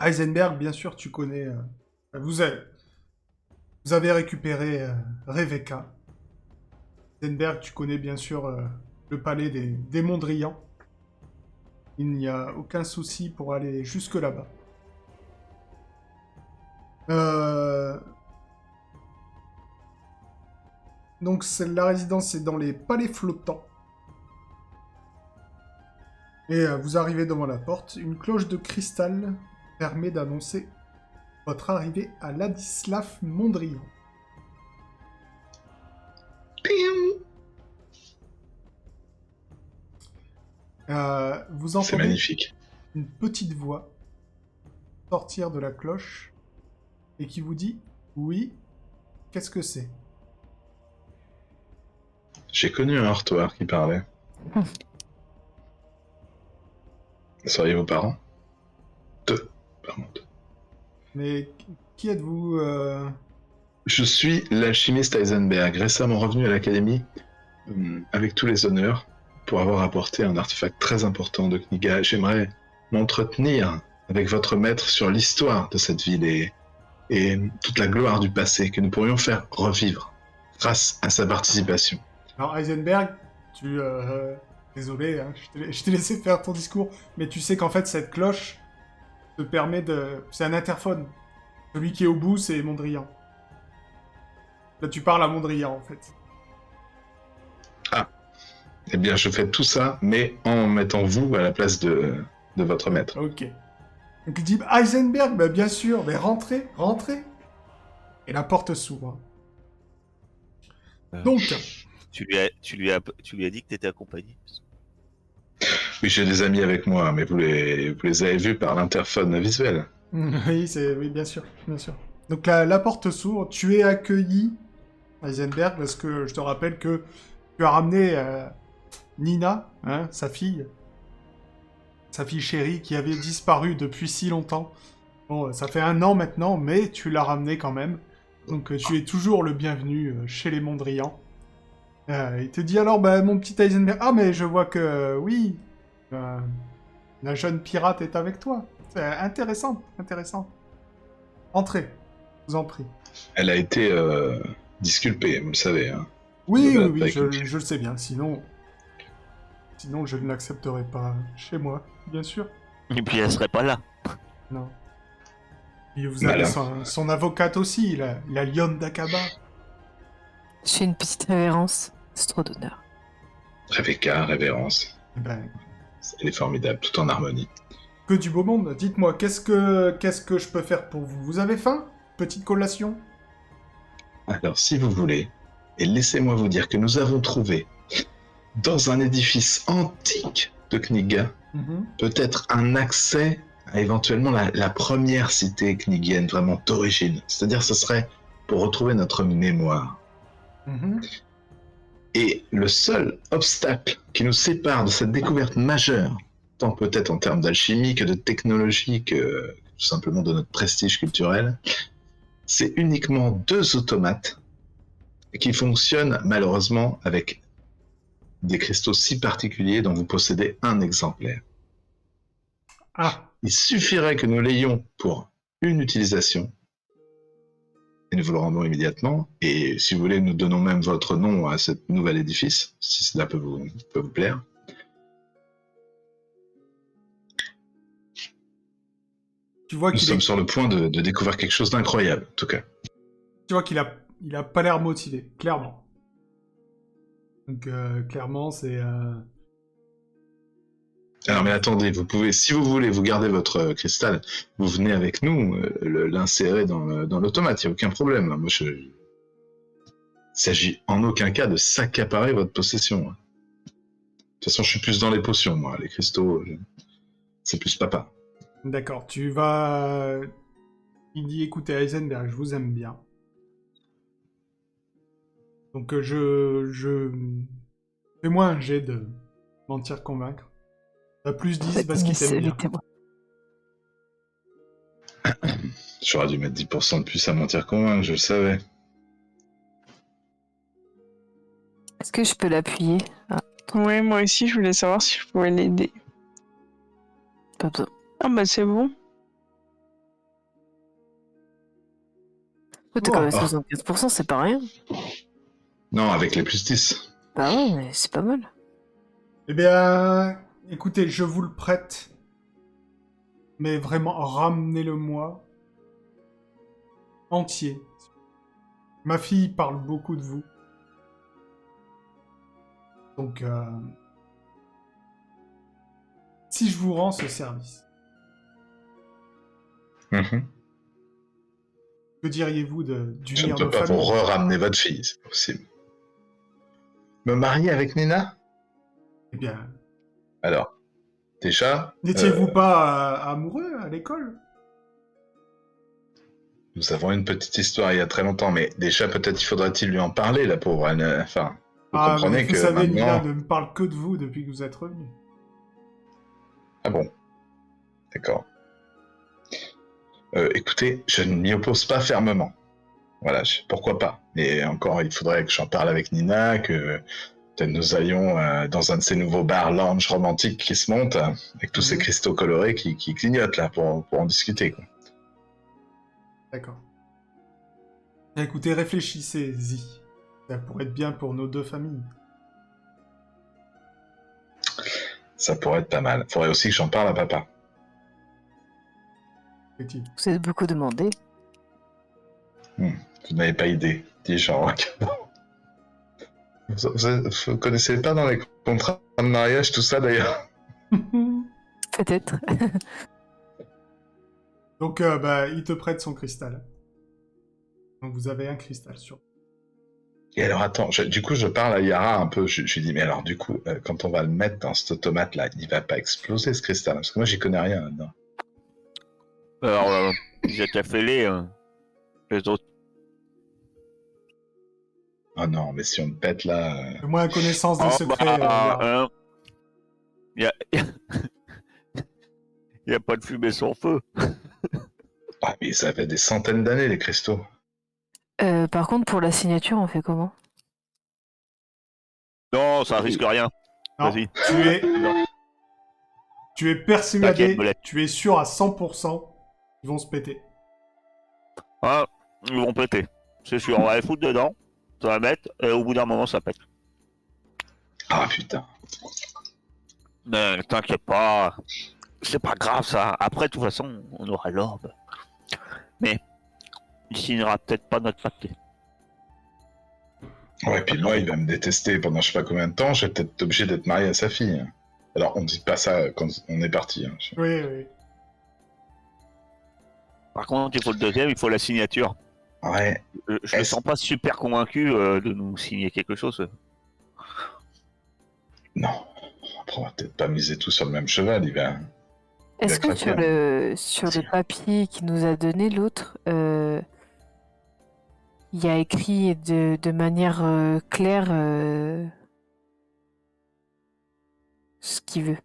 Heisenberg, bien sûr, tu connais. Vous avez, vous avez récupéré Rebecca. Heisenberg, tu connais bien sûr le palais des Mondrian. Il n'y a aucun souci pour aller jusque là-bas. Euh, donc la résidence est dans les palais flottants. Et vous arrivez devant la porte. Une cloche de cristal permet d'annoncer votre arrivée à Ladislav Mondrian. Pium. Vous C'est entendez magnifique. une petite voix sortir de la cloche et qui vous dit oui, qu'est-ce que c'est? J'ai connu un heurtoir qui parlait. Seriez vos parents? Deux. Pardon. Mais qui êtes-vous Je suis l'alchimiste Heisenberg, récemment revenu à l'académie avec tous les honneurs pour avoir apporté un artefact très important de Kniga. J'aimerais m'entretenir avec votre maître sur l'histoire de cette ville et toute la gloire du passé que nous pourrions faire revivre grâce à sa participation. Alors Heisenberg, tu... désolé, hein, je t'ai laissé faire ton discours, mais tu sais qu'en fait cette cloche te permet de... C'est un interphone. Celui qui est au bout, c'est Mondrian. Là tu parles à Mondrian en fait. Ah, eh bien je fais tout ça, mais en mettant vous à la place de votre maître. Ok. Donc il dit Heisenberg, bah, bien sûr, mais rentrez, rentrez. Et la porte s'ouvre. Donc, Tu lui as dit que t'étais accompagné. Oui, j'ai des amis avec moi, mais vous les avez vus par l'interphone visuel. oui, oui, bien sûr, bien sûr. Donc la porte s'ouvre, tu es accueilli, Heisenberg, parce que je te rappelle que tu as ramené Nina, hein, sa fille chérie, qui avait disparu depuis si longtemps. Bon, ça fait 1 an maintenant, mais tu l'as ramenée quand même. Donc tu es toujours le bienvenu chez les Mondrian. Il te dit alors, bah, mon petit Heisenberg, ah mais je vois que, oui, euh, la jeune pirate est avec toi. C'est intéressant, intéressant. Entrez, je vous en prie. Elle a été disculpée, vous le savez. Hein. Oui, Je oui, me oui, balade pas avec une je le sais bien. Sinon, je ne l'accepterai pas chez moi, bien sûr. Et puis elle serait pas là. Non. Et vous avez Malin. son avocate aussi, la lionne d'Akaba. Je fais une petite révérence. C'est trop d'honneur. Rebecca, révérence. Eh ben, Elle est formidable, tout en harmonie. que du beau monde. Dites-moi, qu'est-ce que je peux faire pour vous? Vous avez faim? Petite collation? Alors, si vous voulez, et laissez-moi vous dire que nous avons trouvé, dans un édifice antique de Kniga, Mhm. peut-être un accès à éventuellement la première cité knigienne vraiment d'origine. C'est-à-dire, ce serait pour retrouver notre mémoire. Mhm. Et le seul obstacle qui nous sépare de cette découverte majeure, tant peut-être en termes d'alchimie que de technologie que tout simplement de notre prestige culturel, c'est uniquement 2 automates qui fonctionnent malheureusement avec des cristaux si particuliers dont vous possédez un exemplaire. Ah, Il suffirait que nous l'ayons pour une utilisation et nous vous le rendons immédiatement. Et si vous voulez, nous donnons même votre nom à ce nouvel édifice, si cela peut vous plaire. tu vois Nous qu'il sommes est, sur le point de découvrir quelque chose d'incroyable, en tout cas. tu vois il a pas l'air motivé, clairement. Donc clairement, c'est Alors, mais attendez, vous pouvez, si vous voulez, vous gardez votre cristal, vous venez avec nous, l'insérer dans l'automate, il n'y a aucun problème. Moi, il s'agit en aucun cas de s'accaparer votre possession. De toute façon, je suis plus dans les potions, moi. Les cristaux, c'est plus papa. d'accord. Tu vas. Il dit écoutez, Heisenberg, je vous aime bien. Donc fais-moi un jet de mentir convaincre. T'as plus 10 parce qu'il Miss, t'aime bien. évitez-moi. J'aurais dû mettre 10% de plus à mentir convaincre, je le savais. Est-ce que je peux l'appuyer? Ouais, moi aussi, je voulais savoir si je pouvais l'aider. Pas besoin. Ah bah c'est bon. T'as quand même Oh. 75%, c'est pas rien. Non, avec les plus 10. Bah ouais, mais c'est pas mal. Eh bien, écoutez, je vous le prête. Mais vraiment, ramenez-le-moi entier. Ma fille parle beaucoup de vous. Donc, si je vous rends ce service, Mhm. que diriez-vous Je ne d'unir peux nos pas vous familles? ramener votre fille, c'est pas possible. Me marier avec Nina? Eh bien, Alors, déjà, n'étiez-vous pas amoureux à l'école? nous avons une petite histoire il y a très longtemps, mais déjà, peut-être il faudrait-il lui en parler, la pauvre. Enfin, vous Ah, mais comprenez vous que savez, Nina maintenant... ne me parle que de vous depuis que vous êtes revenu. Ah bon, d'accord. Écoutez, je ne m'y oppose pas fermement. Voilà, pourquoi pas. Mais encore, il faudrait que j'en parle avec Nina, que peut-être nous allions dans un de ces nouveaux bars lounge romantiques qui se montent, avec tous ces Mhm. cristaux colorés qui clignotent là pour en discuter. Quoi. D'accord. Écoutez, réfléchissez-y. Ça pourrait être bien pour nos deux familles. Ça pourrait être pas mal. Faudrait aussi que j'en parle à papa. Effectivement. Vous êtes beaucoup demandé. Vous n'avez pas idée, dit Jean. Vous connaissez pas dans les contrats de mariage tout ça d'ailleurs? Peut-être. Donc, bah, il te prête son cristal. Donc, vous avez un cristal sur. Et alors attends, du coup je parle à Yara un peu, je lui dis mais alors du coup quand on va le mettre dans cet automate là, il va pas exploser ce cristal, parce que moi j'y connais rien là-dedans. Alors, j'ai fait les autres. Oh non, mais si on le pète là... Fais-moi une connaissance des Oh, secrets, Yara. y a... y a pas de fumée sans feu. Ah mais ça fait des centaines d'années les cristaux. Par contre, pour la signature, on fait comment? Non, ça risque rien. Non, Vas-y. tu es T'inquiète, persuadé, Belette. tu es sûr à 100% qu'ils vont se péter. Ah, ils vont péter. C'est sûr, on va les foutre dedans, ça va mettre, et au bout d'un moment, ça pète. Ah putain. Mais t'inquiète pas, c'est pas grave ça. Après, de toute façon, on aura l'orbe. Mais il signera peut-être pas notre papier. Ouais, puis moi il va me détester pendant je sais pas combien de temps, je vais peut-être être obligé d'être marié à sa fille. Alors on dit pas ça quand on est parti. Hein. Oui, oui. Par contre, il faut le deuxième, il faut la signature. Ouais, Je le Est-ce- sens pas super convaincu de nous signer quelque chose. non. Après, on va peut-être pas miser tout sur le même cheval, il va... Est-ce que craquer, sur le papier qu'il nous a donné l'autre, il y a écrit de manière claire ce qu'il veut?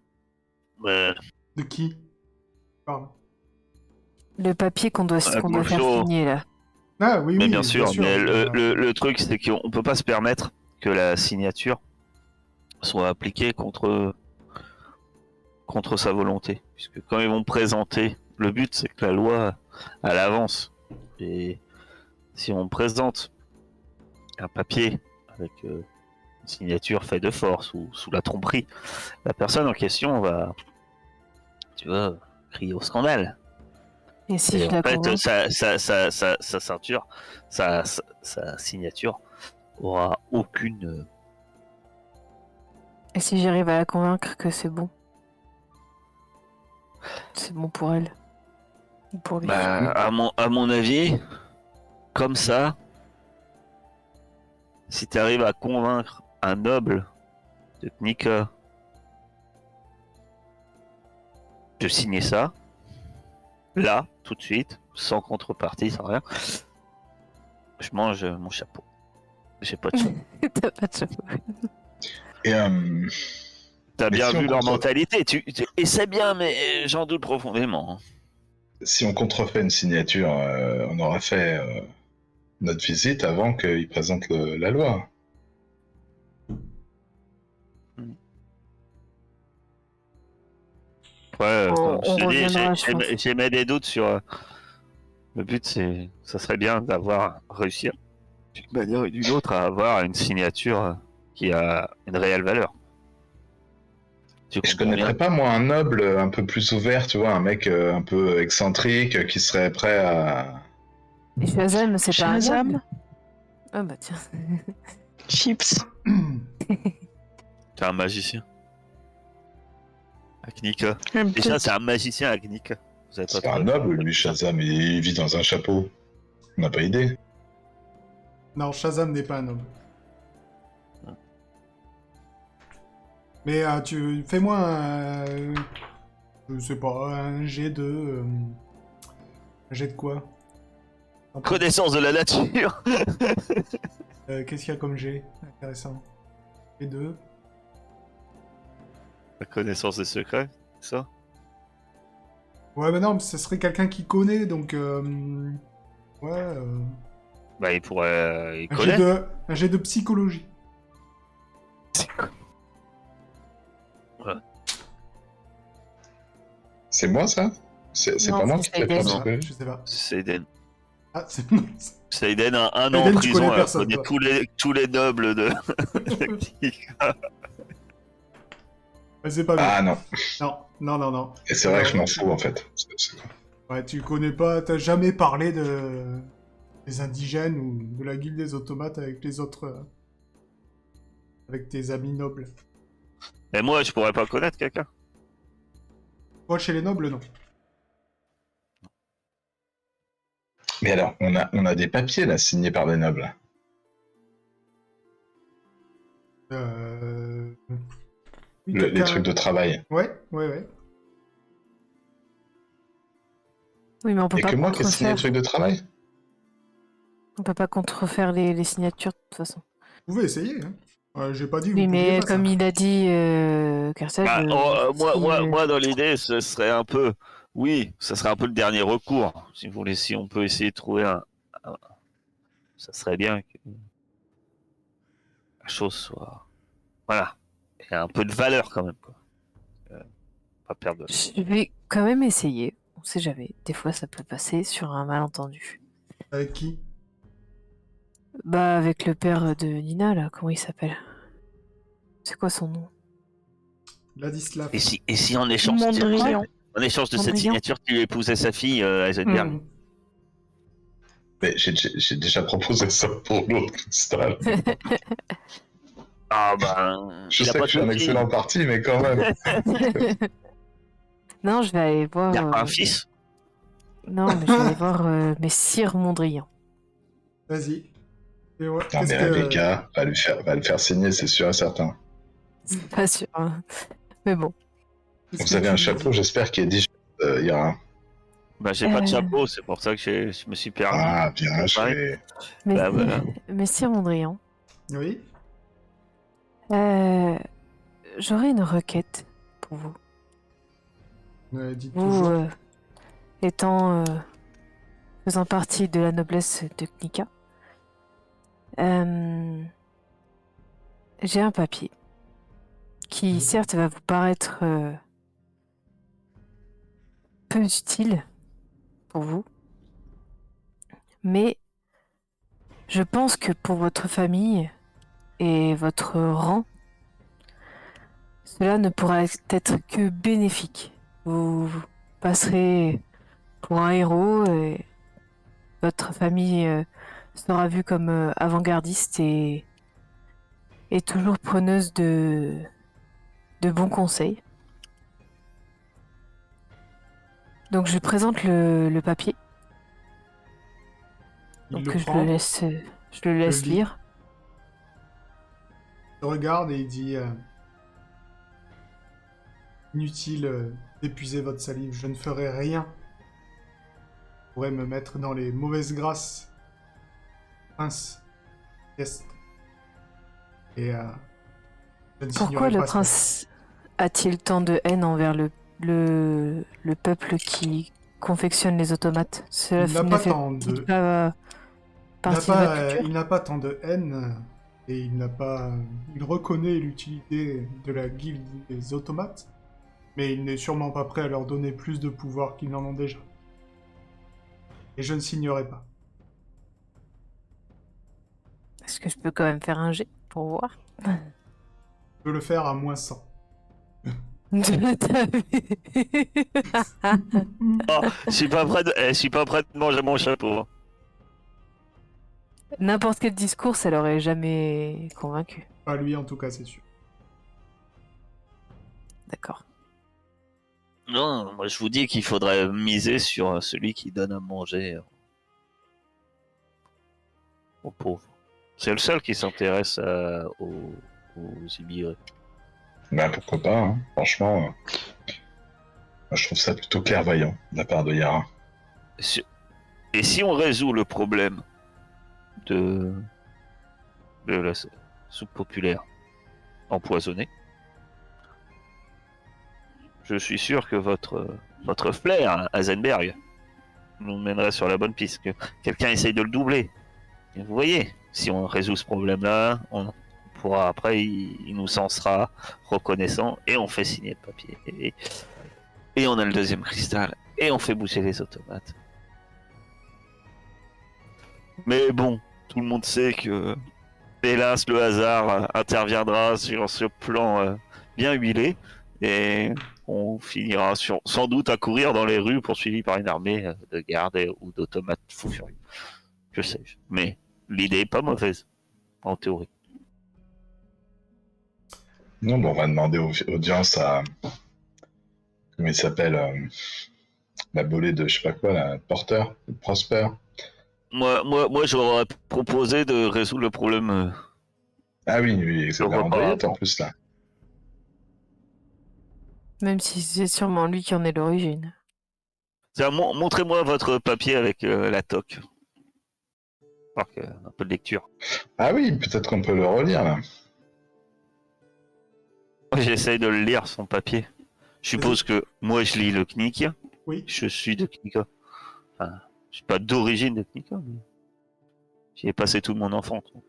Mais, De qui? Pardon. Le papier qu'on doit faire Bonjour. signer là. Ah, oui, Mais oui, bien sûr, sûr. mais mais, le truc, c'est qu'on peut pas se permettre que la signature soit appliquée contre sa volonté. Puisque quand ils vont présenter, le but c'est que la loi à l'avance. Et si on présente un papier avec une signature faite de force ou sous la tromperie, la personne en question va, tu vois, crier au scandale. Et si Et je en la fait, convainc? sa ceinture, sa signature aura aucune. Et si j'arrive à la convaincre que c'est bon? C'est bon pour elle. Ou pour lui. Bah, à mon avis, comme ça, si tu arrives à convaincre un noble de Knika de signer ça, là, tout de suite, sans contrepartie, sans rien, je mange mon chapeau. J'ai pas de chapeau. T'as pas de chapeau. Et T'as Mais bien si on vu leur contre- mentalité, et c'est bien, mais j'en doute profondément. si on contrefait une signature, on aura fait notre visite avant qu'il présente la loi. Ouais, On comme je te dis, reviendra, je pense. j'ai mis des doutes sur Le but, ça serait bien d'avoir réussi d'une manière ou d'une autre à avoir une signature qui a une réelle valeur. Tu Et je comprends bien. connaîtrais pas, moi, un noble un peu plus ouvert, tu vois, un mec un peu excentrique qui serait prêt à. Et Shazam, c'est pas un noble? Shazam, Ah bah tiens. Chips. C'est un magicien. Agnika. Ouais, Déjà, peut-être. c'est un magicien Agnika. Vous avez pas C'est un trouvé noble, lui, Shazam, et il vit dans un chapeau. On n'a pas idée. Non, Shazam n'est pas un homme. Mais fais-moi un... je sais pas, un jet de... un jet de quoi? Connaissance de la nature. Qu'est-ce qu'il y a comme jet intéressant? Jet de... La connaissance des secrets, c'est ça? Ouais, mais non, ce serait quelqu'un qui connaît, donc... ouais... Bah, il pourrait. Il un connaît. un jet de psychologie. C'est moi, ça? C'est Non, pas moi c'est qui te fais Eden. faire Je sais pas, ce je sais pas. C'est Eden. Ah, c'est... C'est Eden, un an en Eden, tu prison, connais à personne, connaître toi. tous les nobles de. Ouais, c'est pas bien. Ah non. Non. Et c'est vrai que je m'en fous, en fait. C'est- Ouais, tu connais pas, t'as jamais parlé des indigènes ou de la guilde des automates avec les autres... avec tes amis nobles. Mais moi, je pourrais pas connaître quelqu'un. Toi, chez les nobles, non. Mais alors, on a des papiers, là, signés par des nobles. Oui, Les quelqu'un- trucs de travail. Ouais. Oui, mais on peut Et pas que moi qui ai signé les contrefaire. trucs de travail? On peut pas contrefaire les signatures de toute façon. Vous pouvez essayer, hein. J'ai pas dit que Oui, vous pouviez mais pas ça. comme il a dit Kersag, Bah, si, moi, dans l'idée, ce serait un peu. Oui, ça serait un peu le dernier recours. Si vous voulez, si on peut essayer de trouver un- ça serait bien que la chose soit. Voilà. Et un peu de valeur quand même, quoi. Pas perdre. je vais quand même essayer. On sait jamais. Des fois, ça peut passer sur un malentendu. Avec qui? Bah, avec le père de Nina, là, comment il s'appelle? C'est quoi son nom? Ladislav. Et si en échange, Mondrian. en échange de cette Mondrian. signature, tu épousais sa fille, Eisenberg. Hmm. Mais j'ai déjà proposé ça pour l'autre cristal. Ah ben. Je il a sais pas que je suis un de fille. excellent parti, mais quand même. Non, je vais aller voir. Il a pas un fils. Non, mais je vais aller voir Messire Mondrian. Vas-y. Et ouais, Non, qu'est-ce mais que... les gars, va le faire signer, c'est sûr et certain. C'est pas sûr. Hein. Mais bon. qu'est-ce Vous que avez tu un dis? chapeau, j'espère qu'il est dit Ira. Bah, j'ai pas de Euh. chapeau, c'est pour ça que je me suis permis. Ah, bien Ouais. joué. Mais... Bah, voilà. Messire Mondrian, Oui. j'aurais une requête pour vous. Dites Vous, toujours. faisant partie de la noblesse de Knika, j'ai un papier qui, certes, va vous paraître peu utile pour vous, mais je pense que pour votre famille et votre rang, cela ne pourra être que bénéfique. Vous passerez pour un héros et votre famille sera vue comme avant-gardiste et toujours preneuse de bons conseils. Donc je présente le papier. Il Donc le je prend, le laisse lit. lire. il regarde et il dit... inutile d'épuiser votre salive, je ne ferai rien. Vous pourrez me mettre dans les mauvaises grâces. Prince. Est. Et je ne Pourquoi signerai le pas ce prince a-t-il tant de haine envers le peuple qui confectionne les automates? Cela Il n'a ne pas fait tant de... pas partie de votre culture? il n'a pas tant de haine et il reconnaît l'utilité de la guilde des automates, mais il n'est sûrement pas prêt à leur donner plus de pouvoir qu'ils n'en ont déjà. Et je ne signerai pas. Est-ce que je peux quand même faire un jet pour voir? Je peux le faire à moins 100. T'as vu? Oh, je suis pas prêt de manger mon chapeau. Hein. N'importe quel discours, ça l'aurait jamais convaincu. Pas lui, en tout cas, c'est sûr. D'accord. Non, moi je vous dis qu'il faudrait miser sur celui qui donne à manger aux pauvres. C'est le seul qui s'intéresse aux immigrés. Bah pourquoi pas, hein. Franchement, moi, je trouve ça plutôt clairvoyant de la part de Yara. Et si on résout le problème de la soupe populaire empoisonnée, je suis sûr que votre flair, Heisenberg, nous mènerait sur la bonne piste. Que quelqu'un essaye de le doubler. Et vous voyez, si on résout ce problème-là, on pourra après, il nous en sera reconnaissant et on fait signer le papier. Et on a le deuxième cristal et on fait bouger les automates. Mais bon, tout le monde sait que, hélas, le hasard interviendra sur ce plan bien huilé et on finira sans doute à courir dans les rues poursuivi par une armée de gardes ou d'automates fous furieux. Je sais, mais l'idée est pas mauvaise, en théorie. Non, bon, on va demander audience à... Comment il s'appelle la bolée de je sais pas quoi, la Porter, Prosper. Moi, j'aurais proposé de résoudre le problème. Ah oui, c'est Le la repas Andriette en avant. plus là. Même si c'est sûrement lui qui en est l'origine. Montrez-moi votre papier avec la toque. Un peu de lecture. Ah oui, peut-être qu'on peut le relire là. J'essaye de le lire, son papier. Je suppose que moi, je lis le Knik. Oui. Je suis de Knika. Enfin, je suis pas d'origine de Knika, mais j'y ai passé toute mon enfance. Donc,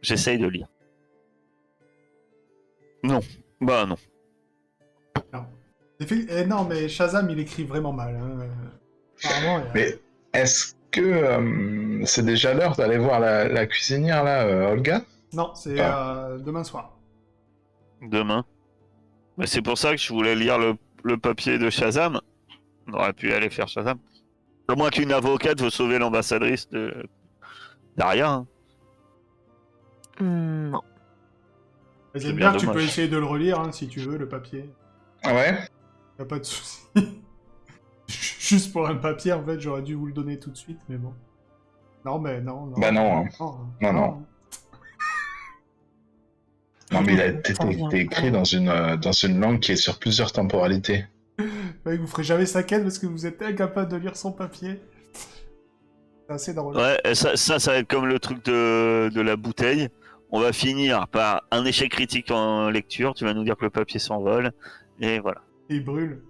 j'essaye de lire. Non. Bah non. Non, mais Shazam, il écrit vraiment mal. Hein. Apparemment, Mais est-ce que c'est déjà l'heure d'aller voir la cuisinière là, Olga? Non, c'est demain soir. Demain. Mais c'est pour ça que je voulais lire le papier de Shazam. On aurait pu aller faire Shazam. À moins qu'une avocate veut sauver l'ambassadrice de Daria. Hein. Non. C'est bien Heisenberg, tu peux dommage. essayer de le relire hein, si tu veux, le papier. Ah ouais? Y a pas de souci. Juste pour un papier, en fait, j'aurais dû vous le donner tout de suite, mais bon. Non, mais non. Bah non, hein. Non. Non, mais il a été écrit dans une langue qui est sur plusieurs temporalités. Ouais, vous ferez jamais sa quête parce que vous êtes incapable de lire son papier. C'est assez drôle. Ouais, et ça va être comme le truc de la bouteille. On va finir par un échec critique en lecture. Tu vas nous dire que le papier s'envole. Et voilà. Et il brûle.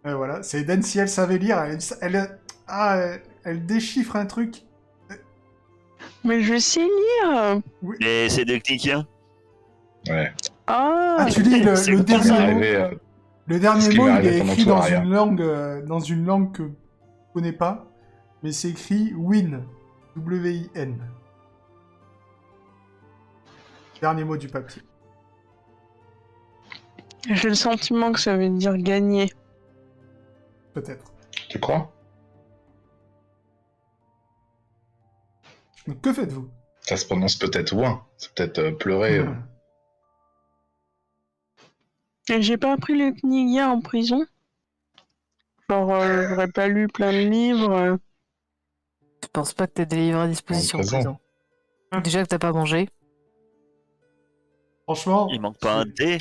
Et voilà, c'est Eden, si elle savait lire, elle déchiffre un truc. Mais je sais lire. Et c'est des cliquiens. Ouais. Ah, Tu lis c'est le le dernier Ça m'est mot. arrivé, Le ce dernier qui mot, m'est il arrivé est pendant écrit tout Aria. dans une langue que je connais pas, mais c'est écrit win. W-I-N. Dernier mot du papier. j'ai le sentiment que ça veut dire gagner. Peut-être. Tu crois? Donc, que faites-vous? Ça se prononce peut-être ouin. C'est peut-être pleurer. Et j'ai pas appris le Kniga en prison. Genre, j'aurais pas lu plein de livres. Je pense pas que t'aies des livres à disposition en prison. prison. Déjà que t'as pas mangé. Franchement, Il manque pas un dé.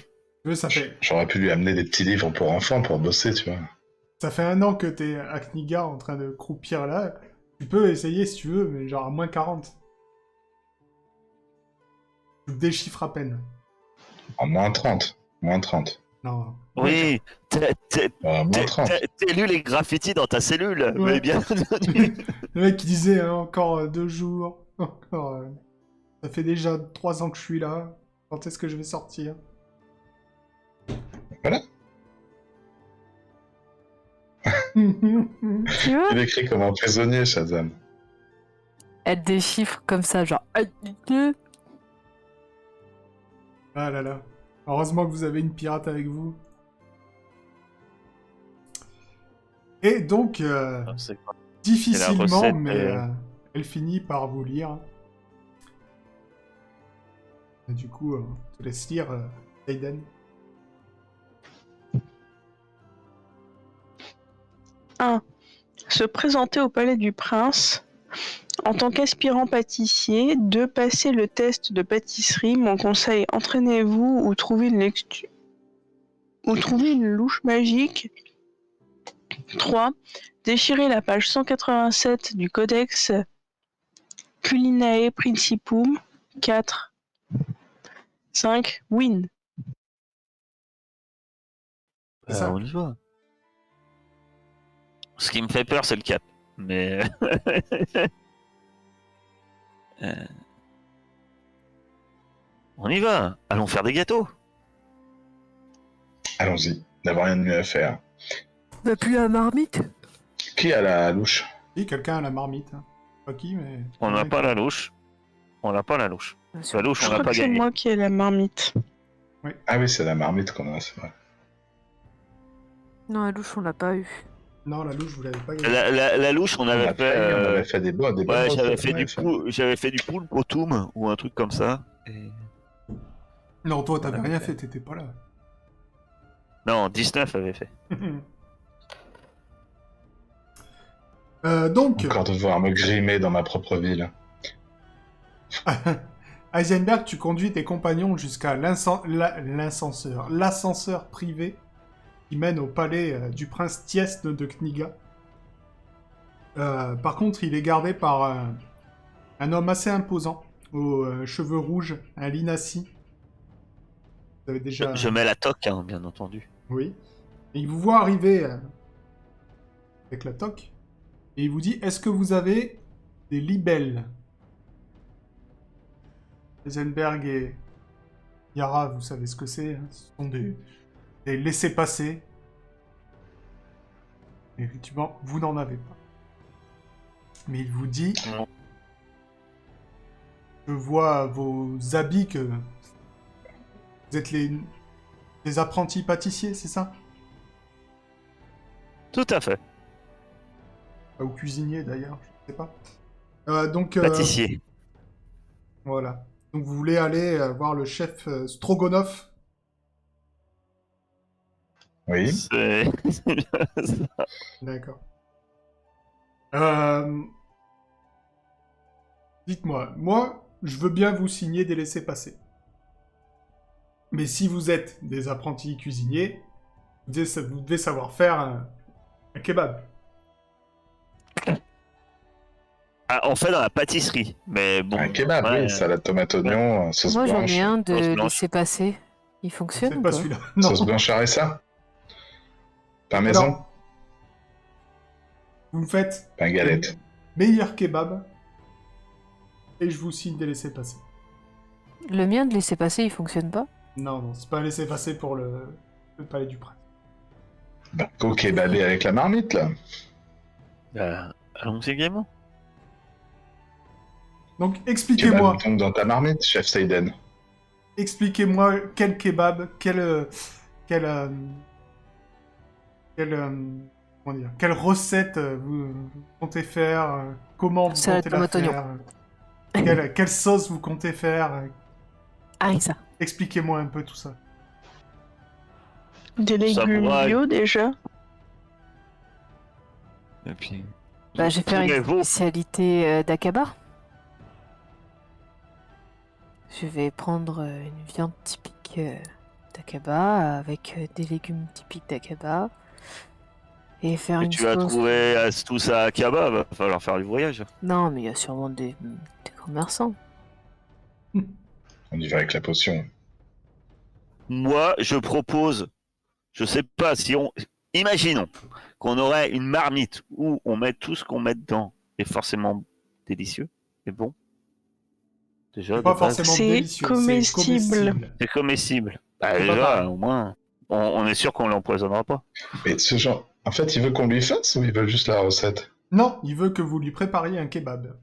ça fait J'aurais pu lui amener des petits livres pour enfants pour bosser, tu vois. Ça fait 1 an que t'es à Kniga en train de croupir là. Tu peux essayer si tu veux, mais genre à moins 40. Tu déchiffres à peine. En moins 30. Moins 30. Non. Oui, Moins 30. t'as lu les graffitis dans ta cellule. Ouais. Mais bien. Le mec qui disait hein, encore 2 jours. Encore. Ça fait déjà 3 ans que je suis là. Quand est-ce que je vais sortir? Voilà. Tu vois? Il écrit comme un prisonnier, Shazam. Elle déchiffre comme ça, genre. Ah là là. Heureusement que vous avez une pirate avec vous. Et donc, C'est quoi difficilement, recette, mais elle finit par vous lire. Et du coup, on te laisse lire, Aiden. Se présenter au palais du prince en tant qu'aspirant pâtissier. 2. Passer le test de pâtisserie. Mon conseil, entraînez-vous ou trouvez une louche magique. 3. Déchirer la page 187 du Codex Culinae Principum. 4. 5. Win. C'est ça. On y va. Ce qui me fait peur, c'est le 4. Mais. On y va. Allons faire des gâteaux. Allons-y, d'avoir rien de mieux à faire. Bah, plus la marmite. Qui a la louche? Et quelqu'un a la marmite. Hein. Pas qui, mais... On n'a pas la louche. La louche, Je on crois n'a pas que c'est gagné. moi qui ai la marmite. Ah oui, c'est la marmite qu'on a, c'est vrai. Non, la louche, on l'a pas eu. Non, la louche, vous l'avez pas gagnée. La louche, on On avait a fait. failli, on avait fait des bonnes Ouais, recettes, on avait fait. j'avais fait du poulpe au toum ou un truc comme ça. Et... Non, toi, t'avais Ah, rien ok. fait, t'étais pas là. Non, 19 avait fait. Donc, Encore devoir me grimer dans ma propre ville. Heisenberg, tu conduis tes compagnons jusqu'à l'ascenseur privé qui mène au palais du prince Tiesne de Kniga. Par contre, il est gardé par un homme assez imposant, aux cheveux rouges, un Linassi. Vous avez déjà... Je mets la toque, hein, bien entendu. Oui. Et il vous voit arriver avec la toque, et il vous dit, est-ce que vous avez des libelles? Heisenberg et Yara, vous savez ce que c'est, hein, ce sont des laissez-passer. Effectivement, vous n'en avez pas. Mais il vous dit, Non. je vois vos habits que vous êtes des apprentis pâtissiers, c'est ça? Tout à fait. Ou cuisiniers d'ailleurs, je ne sais pas. Donc, Pâtissier. voilà. Donc vous voulez aller voir le chef Stroganov. Oui. C'est c'est bien ça. D'accord. Dites-moi, moi, je veux bien vous signer des laissez-passer. Mais si vous êtes des apprentis cuisiniers, vous devez savoir faire un kebab. Ah, on fait dans la pâtisserie, mais bon. Un kebab, ouais, oui, salade tomate oignon, sauce Moi, j'en blanche. ai un Sauce de blanche. laisser passer. Il fonctionne C'est ou pas pas? celui-là. Non. Sauce blanche harissa. Pain maison. Alors, vous me faites Pain galette. le meilleur kebab et je vous signe des laissez-passer. Le mien de laisser passer, il fonctionne pas? Non, non, c'est pas un laissez-passer pour le palais du prince. Bah, go kebabé avec la marmite, là. Allons-y gaiement. Donc expliquez-moi, Kebab tombe dans ta marmite, chef Seiden. expliquez-moi quel kebab, quelle comment dire, quelle recette vous comptez faire, comment vous Salade comptez la tomate oignon. faire, quelle sauce vous comptez faire, Ah, ça. expliquez-moi un peu tout ça. Des Ça légumes pourra- bio déjà. Et puis. Bah, je vais faire une Trouvez-vous- spécialité d'Akaba. Je vais prendre une viande typique d'Akaba avec des légumes typiques d'Akaba et faire Et une tu vas sauce. trouver tout ça à Kaba, va falloir faire du voyage. Non, mais il y a sûrement des commerçants. On y va avec la potion. Moi, je propose, je sais pas si on. Imaginons qu'on aurait une marmite où on met tout ce qu'on met dedans est forcément délicieux et bon. Déjà, C'est pas de base, forcément C'est délicieux, comestible. c'est comestible. c'est comestible. Bah, C'est pas déjà, pareil. au moins, on est sûr qu'on l'empoisonnera pas. Mais ce genre En fait, il veut qu'on lui fasse ou il veut juste la recette? Non, il veut que vous lui prépariez un kebab.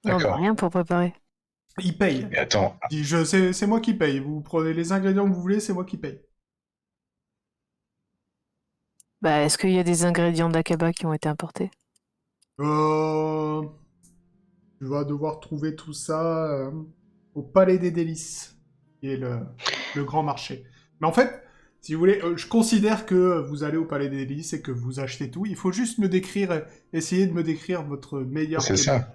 Non, bah, D'accord. rien pour préparer. Il paye. Mais attends, Il dit, c'est moi qui paye. Vous prenez les ingrédients que vous voulez, c'est moi qui paye. Bah, est-ce qu'il y a des ingrédients d'Akaba qui ont été importés? Tu vas devoir trouver tout ça au Palais des Délices, qui est le grand marché. Mais en fait, si vous voulez, je considère que vous allez au Palais des Délices et que vous achetez tout. Il faut juste me décrire, essayer de me décrire votre meilleur c'est kebab. ça.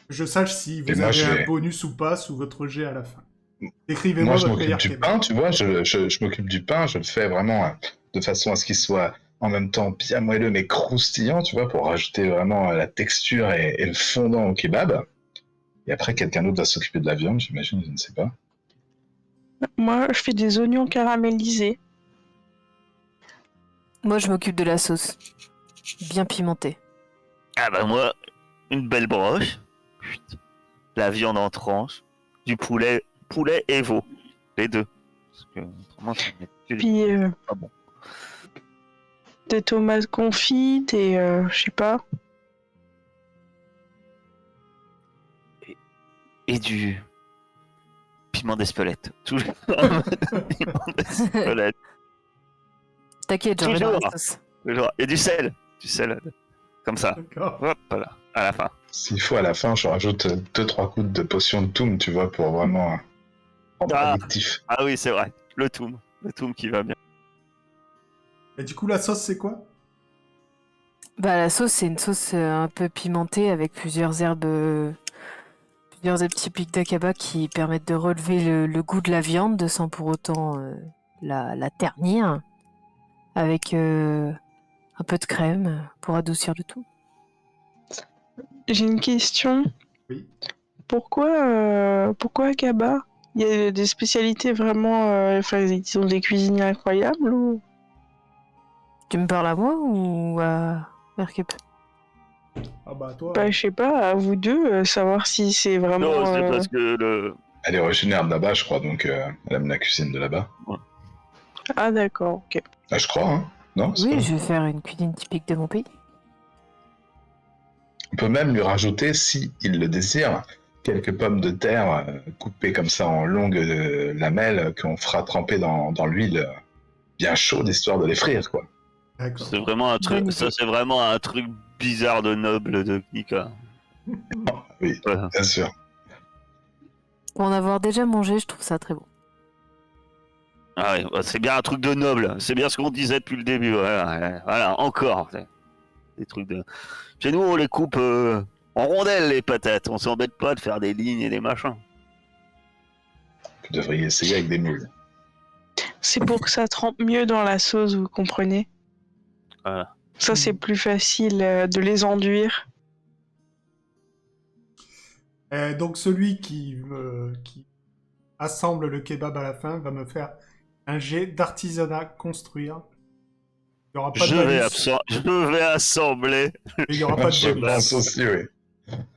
Que je sache si Et vous moi, avez je un vais... bonus ou pas sous votre jet à la fin. Moi, Décrivez-moi je votre m'occupe meilleur du kebab. pain, tu vois. Je m'occupe du pain. Je le fais vraiment de façon à ce qu'il soit en même temps bien moelleux mais croustillant, tu vois, pour rajouter vraiment la texture et le fondant au kebab. Et après, quelqu'un d'autre va s'occuper de la viande, j'imagine, je ne sais pas. Moi, je fais des oignons caramélisés. Moi, je m'occupe de la sauce. Bien pimentée. Ah bah moi, une belle broche, chut, la viande en tranches, du poulet et veau, les deux. Parce que autrement, ça va être Puis pas bon. des tomates confites et je sais pas. Et du piment d'Espelette. Toujours piment d'Espelette. T'inquiète, j'en mets dans la Toujours. sauce. Toujours. Et du sel. Du sel. Comme ça. D'accord. Hop là. À la fin. S'il faut, à la fin, je rajoute 2-3 coups de potion de toum, tu vois, pour vraiment rendre Ah. addictif. Ah oui, c'est vrai. Le toum. Le toum qui va bien. Et du coup, la sauce, c'est quoi? Bah, la sauce, c'est une sauce un peu pimentée avec plusieurs herbes typiques d'Akaba qui permettent de relever le goût de la viande sans pour autant la ternir. Avec un peu de crème pour adoucir le tout. J'ai une question. Oui. Pourquoi Akaba? Il y a des spécialités vraiment. Enfin, ils ont des cuisiniers incroyables ou? Tu me parles à moi ou à Mercup? Ah bah toi. Bah, je sais pas, à vous deux, savoir si c'est vraiment. Non, c'est parce que le. Elle est originaire de là-bas, je crois, donc elle aime la cuisine de là-bas. Ah, d'accord, ok. Ah, je crois, hein? Non, c'est Oui, pas... je vais faire une cuisine typique de mon pays. On peut même lui rajouter, si il le désire, quelques pommes de terre coupées comme ça en longues lamelles qu'on fera tremper dans l'huile bien chaude, histoire de les frire, quoi. D'accord. C'est vraiment un truc. Bonne Ça, idée. c'est vraiment un truc bizarre de noble de Nika. Oui, Voilà. bien sûr. Pour en avoir déjà mangé, je trouve ça très bon. Ah ouais, bah, c'est bien un truc de noble. C'est bien ce qu'on disait depuis le début. Voilà, encore. Des trucs de. Chez nous, on les coupe en rondelles, les patates. On s'embête pas de faire des lignes et des machins. Vous devriez essayer avec des moules. C'est pour que ça trempe mieux dans la sauce, vous comprenez? Voilà. Ça, c'est plus facile de les enduire. Donc celui qui assemble le kebab à la fin va me faire un jet d'artisanat construire. Il n'y aura pas de malus. Je vais assembler Et il n'y aura pas de Je bonus. pense aussi, oui.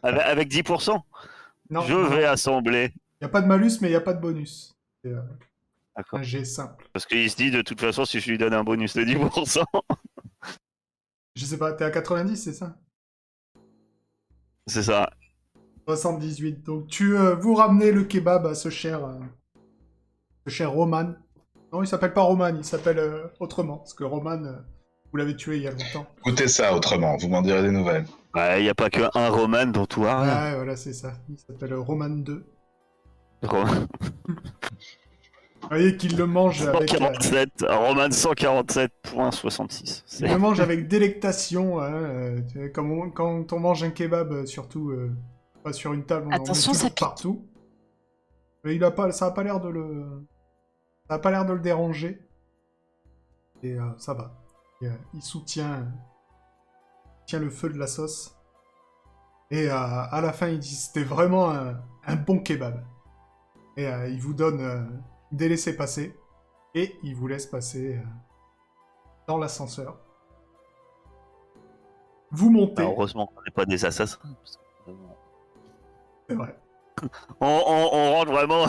avec 10%. Non, Je non, vais non. assembler. Il n'y a pas de malus, mais il n'y a pas de bonus. C'est D'accord. un jet simple. Parce qu'il se dit de toute façon, si je lui donne un bonus de 10%. Je sais pas, t'es à 90, c'est ça? C'est ça. 78. Donc vous ramenez le kebab à ce cher Roman. Non, il s'appelle pas Roman, il s'appelle autrement. Parce que Roman, vous l'avez tué il y a longtemps. Goûtez ça autrement, vous m'en direz des nouvelles. Il n'y a pas qu'un Roman dans tout rien. Ouais, voilà, c'est ça. Il s'appelle Roman 2. Roman Vous voyez qu'il le mange avec... 147, Roman 147.66. il le mange avec délectation. Hein, tu sais, quand on mange un kebab, surtout pas sur une table, on Attention, en met ça toujours pique. partout. Mais ça a pas l'air de le... Ça a pas l'air de le déranger. Et ça va. Et, il tient le feu de la sauce. Et à la fin, il dit c'était vraiment un bon kebab. Et il vous donne des laissez-passer. Et il vous laisse passer dans l'ascenseur. Vous montez. Heureusement qu'on n'est pas des assassins. Parce que, C'est vrai. on rentre vraiment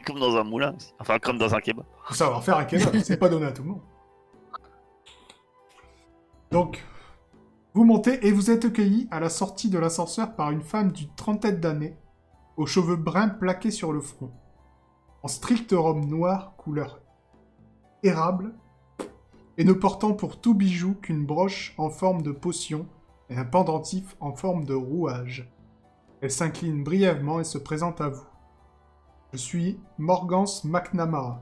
comme dans un moulin. Enfin, comme dans un kebab. Faut savoir faire un kebab. C'est pas donné à tout le monde. Donc, vous montez et vous êtes accueilli à la sortie de l'ascenseur par une femme d'une trentaine d'années, aux cheveux bruns plaqués sur le front, en stricte robe noire couleur érable, et ne portant pour tout bijou qu'une broche en forme de potion et un pendentif en forme de rouage. Elle s'incline brièvement et se présente à vous. Je suis Morgance McNamara,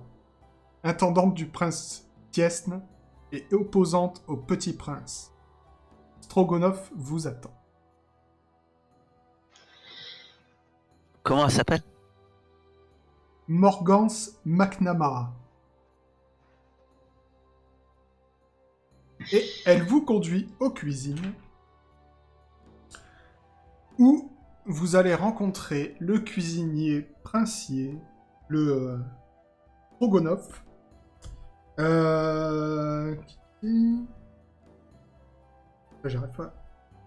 intendante du prince Tiesne et opposante au petit prince. Strogonov vous attend. Comment elle s'appelle? Morgance McNamara. Et elle vous conduit aux cuisines, où vous allez rencontrer le cuisinier princier, le Strogonov. J'arrive pas.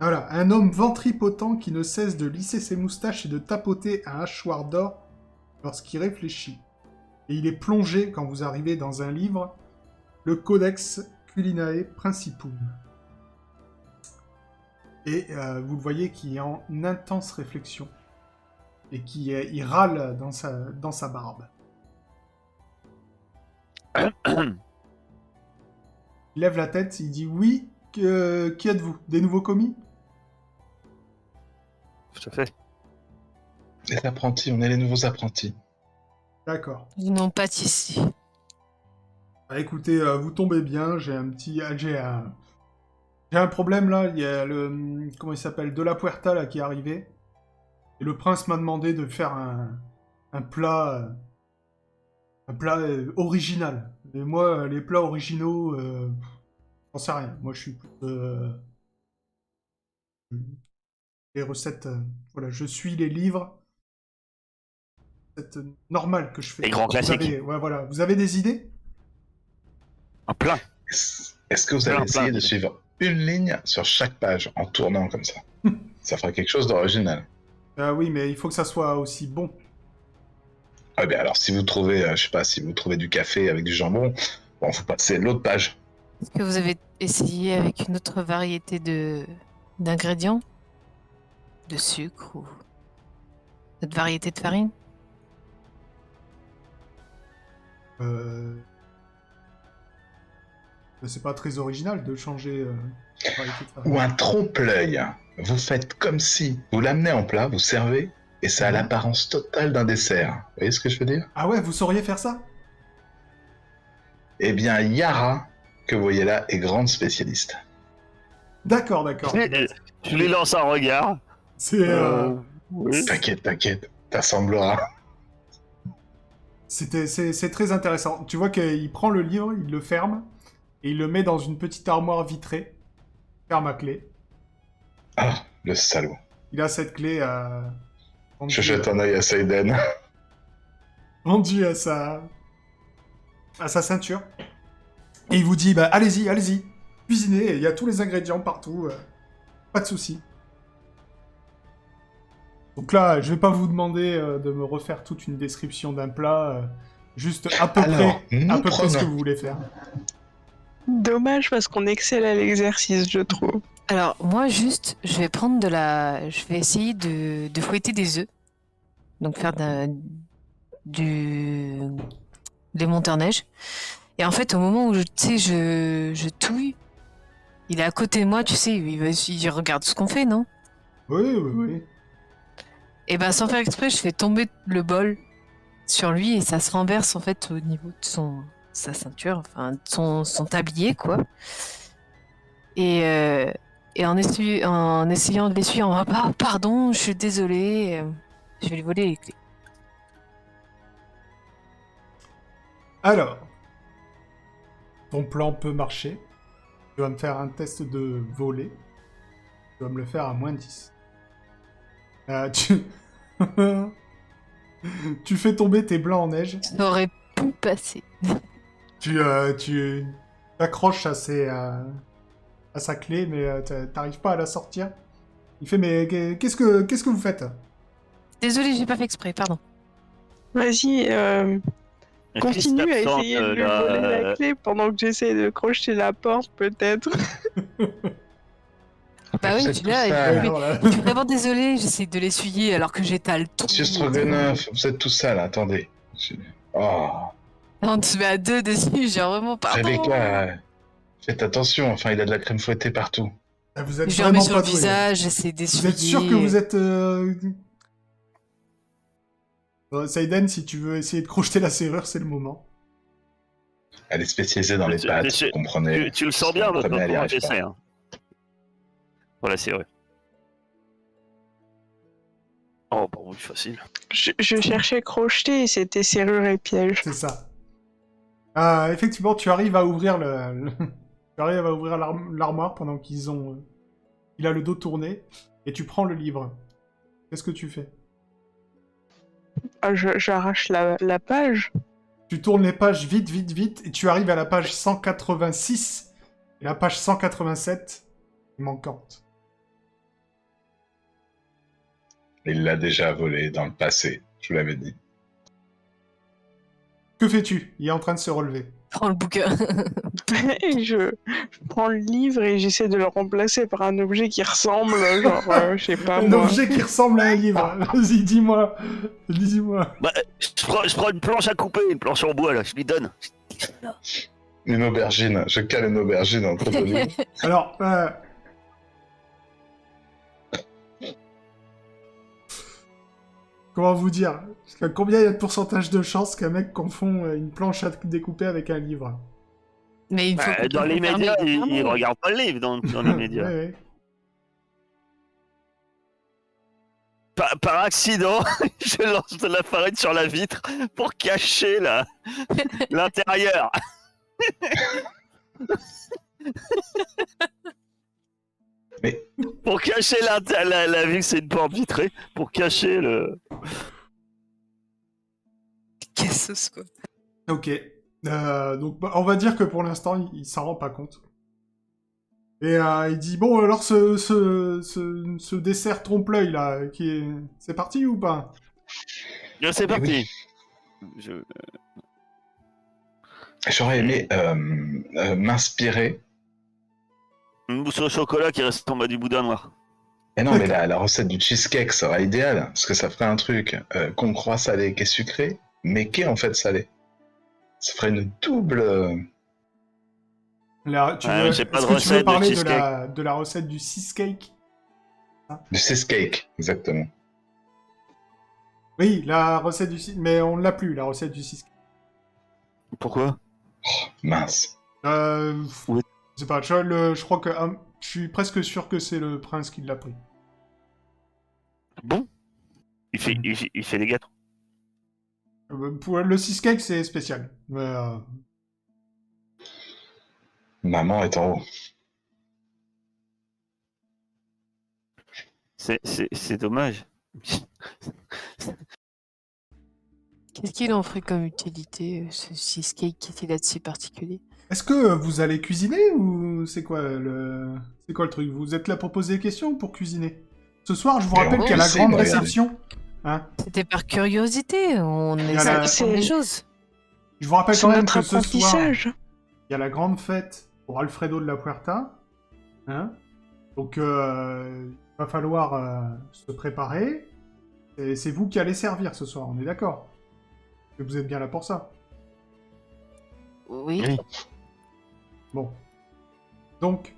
Voilà, un homme ventripotent qui ne cesse de lisser ses moustaches et de tapoter un hachoir d'or lorsqu'il réfléchit. Et il est plongé, quand vous arrivez dans un livre, le Codex Culinae Principum. Et vous le voyez qui est en intense réflexion. Et il râle dans sa barbe. Il lève la tête, il dit « Oui, qui êtes-vous? Des nouveaux commis ?» Tout à fait. Les apprentis, on est les nouveaux apprentis. D'accord. Ils n'ont pas ici. Bah, écoutez, vous tombez bien, j'ai un problème là, il y a le... Comment il s'appelle? De la Puerta là qui est arrivé. Et le prince m'a demandé de faire un plat... un plat original. Et moi, les plats originaux, j'en sais rien. Moi, je suis plus... les recettes... voilà, je suis les livres. C'est normal que je fais. Les grands classiques. Ouais, voilà. Vous avez des idées? Un plein. Est-ce que vous avez essayé de suivre une ligne sur chaque page en tournant comme ça? Ça fera quelque chose d'original. Oui, mais il faut que ça soit aussi bon. Ah bien alors si vous trouvez, je sais pas, si vous trouvez du café avec du jambon, bon, vous passez l'autre page. Est-ce que vous avez essayé avec une autre variété d'ingrédients? De sucre ou d'autres variétés de farine? C'est pas très original de changer la variété de farine. Ou un trompe-l'œil. Vous faites comme si vous l'amenez en plat, vous servez, et ça a l'apparence totale d'un dessert. Vous voyez ce que je veux dire? Ah ouais, vous sauriez faire ça? Eh bien, Yara, que vous voyez là, est grande spécialiste. D'accord, d'accord. Je lui lance un regard. C'est Oui. T'inquiète, t'assembleras. c'est très intéressant. Tu vois qu'il prend le livre, il le ferme, et il le met dans une petite armoire vitrée. Ferme à clé. Ah, le salaud. Il a cette clé Je jette un œil à Seiden. rendue à sa ceinture. Et il vous dit, bah allez-y, cuisinez, il y a tous les ingrédients partout, pas de souci. Donc là, je vais pas vous demander de me refaire toute une description d'un plat, juste à peu près ce que vous voulez faire. Dommage parce qu'on excelle à l'exercice, je trouve. Alors, moi, juste, je vais essayer de fouetter des œufs. Donc, faire des monteurs neige. Et en fait, au moment où je touille, il est à côté de moi, tu sais, il regarde ce qu'on fait, non? Oui. Et ben, sans faire exprès, je fais tomber le bol sur lui et ça se renverse, en fait, au niveau de sa ceinture, enfin, de son tablier, quoi. Et en essayant de l'essuyer, on va pas, pardon, je suis désolée, je vais lui voler les clés. Alors, ton plan peut marcher. Tu vas me faire un test de voler. Tu vas me le faire à moins 10. Tu fais tomber tes blancs en neige. Ça aurait pu passer. Tu t'accroches à sa clé, mais t'arrives pas à la sortir. Il fait, mais qu'est-ce que vous faites? Désolée, j'ai pas fait exprès, pardon. Vas-y, Continue à essayer de lui voler la là, clé pendant que j'essaie de crocheter la porte, peut-être. Bah oui, Vous êtes tu tous l'as. sales. Alors là, Je suis vraiment désolée, j'essaie de l'essuyer alors que j'étale tout. Monsieur Stroganoff, vous êtes tout sale, attendez. Oh, On se met à deux dessus, genre vraiment pardon. Rebecca, faites attention, enfin, il a de la crème fouettée partout. vous êtes Je lui remets vraiment sur pas le doué. visage, j'essaie d'essuyer. Vous êtes sûr que vous êtes... Saiden, si tu veux essayer de crocheter la serrure, c'est le moment. Elle est spécialisée dans les Tu- pâtes, tu- vous comprenez. Tu le sens bien, Le votre premier, elle y comment arrive pas. j'essaie. Hein. Voilà, c'est vrai. Oh, bon, oui, facile. Je cherchais crocheter et c'était serrure et piège. C'est ça. Effectivement, tu arrives à ouvrir tu arrives à ouvrir l'armoire pendant qu'ils ont... il a le dos tourné, et tu prends le livre. Qu'est-ce que tu fais? Ah, j'arrache la page. Tu tournes les pages vite, vite, vite, et tu arrives à la page 186, et la page 187 est manquante. Il l'a déjà volé dans le passé, je vous l'avais dit. Que fais-tu? Il est en train de se relever. Prends le bouquin. Et je prends le livre et j'essaie de le remplacer par un objet qui ressemble, genre, je sais pas Un moi. objet qui ressemble à un livre. Vas-y, dis-moi. Dis-moi. Bah, je prends une planche à couper, une planche en bois, là, je lui donne. Une aubergine, je cale une aubergine entre deux livres. Alors, comment vous dire? Combien il y a de pourcentage de chances qu'un mec confond une planche à découper avec un livre? Mais il faut que Dans tu les confirmes, médias, évidemment. il regarde pas le livre dans les médias. Ouais, ouais. Par accident, je lance de la farine sur la vitre pour cacher l'intérieur. Mais- Pour cacher la vue que c'est une porte vitrée, pour cacher le... Cassos, quoi. Ok. Donc, bah, on va dire que pour l'instant, il s'en rend pas compte. Et il dit, bon, alors ce dessert trompe-l'œil, là, c'est parti ou pas? C'est parti. J'aurais aimé m'inspirer. Une mousse au chocolat qui reste en bas du boudin noir. Et non, mais la recette du cheesecake serait idéale, parce que ça ferait un truc qu'on croit salé, qui est sucré, mais qui est en fait salé. Ça ferait une double... Là, Ouais, j'ai pas est-ce de que tu veux recette de parler cheesecake. de la recette du cheesecake? Du cheesecake, exactement. Oui, la recette du cheesecake, mais on l'a plus, la recette du cheesecake. Pourquoi? Mince. Ouais. Je sais pas, je crois que je suis presque sûr que c'est le prince qui l'a pris. Bon. Il fait des gâteaux. Pour le cheesecake, c'est spécial. Mais, Maman est en haut. C'est dommage. Qu'est-ce qu'il en ferait comme utilité, ce cheesecake qui est de si particulier? est-ce que vous allez cuisiner ou c'est quoi le truc? Vous êtes là pour poser des questions ou pour cuisiner? Ce soir, je vous Mais rappelle on qu'il y a la sait, grande regardez. réception. Hein, C'était par curiosité, on a essaie la- d'apprendre des C'est- choses. je vous rappelle C'est quand même notre que ce soir, apprentissage. il y a la grande fête pour Alfredo de la Puerta. Hein, donc, il va falloir se préparer. Et c'est vous qui allez servir ce soir, on est d'accord? Que vous êtes bien là pour ça. Oui. Oui. Bon. Donc,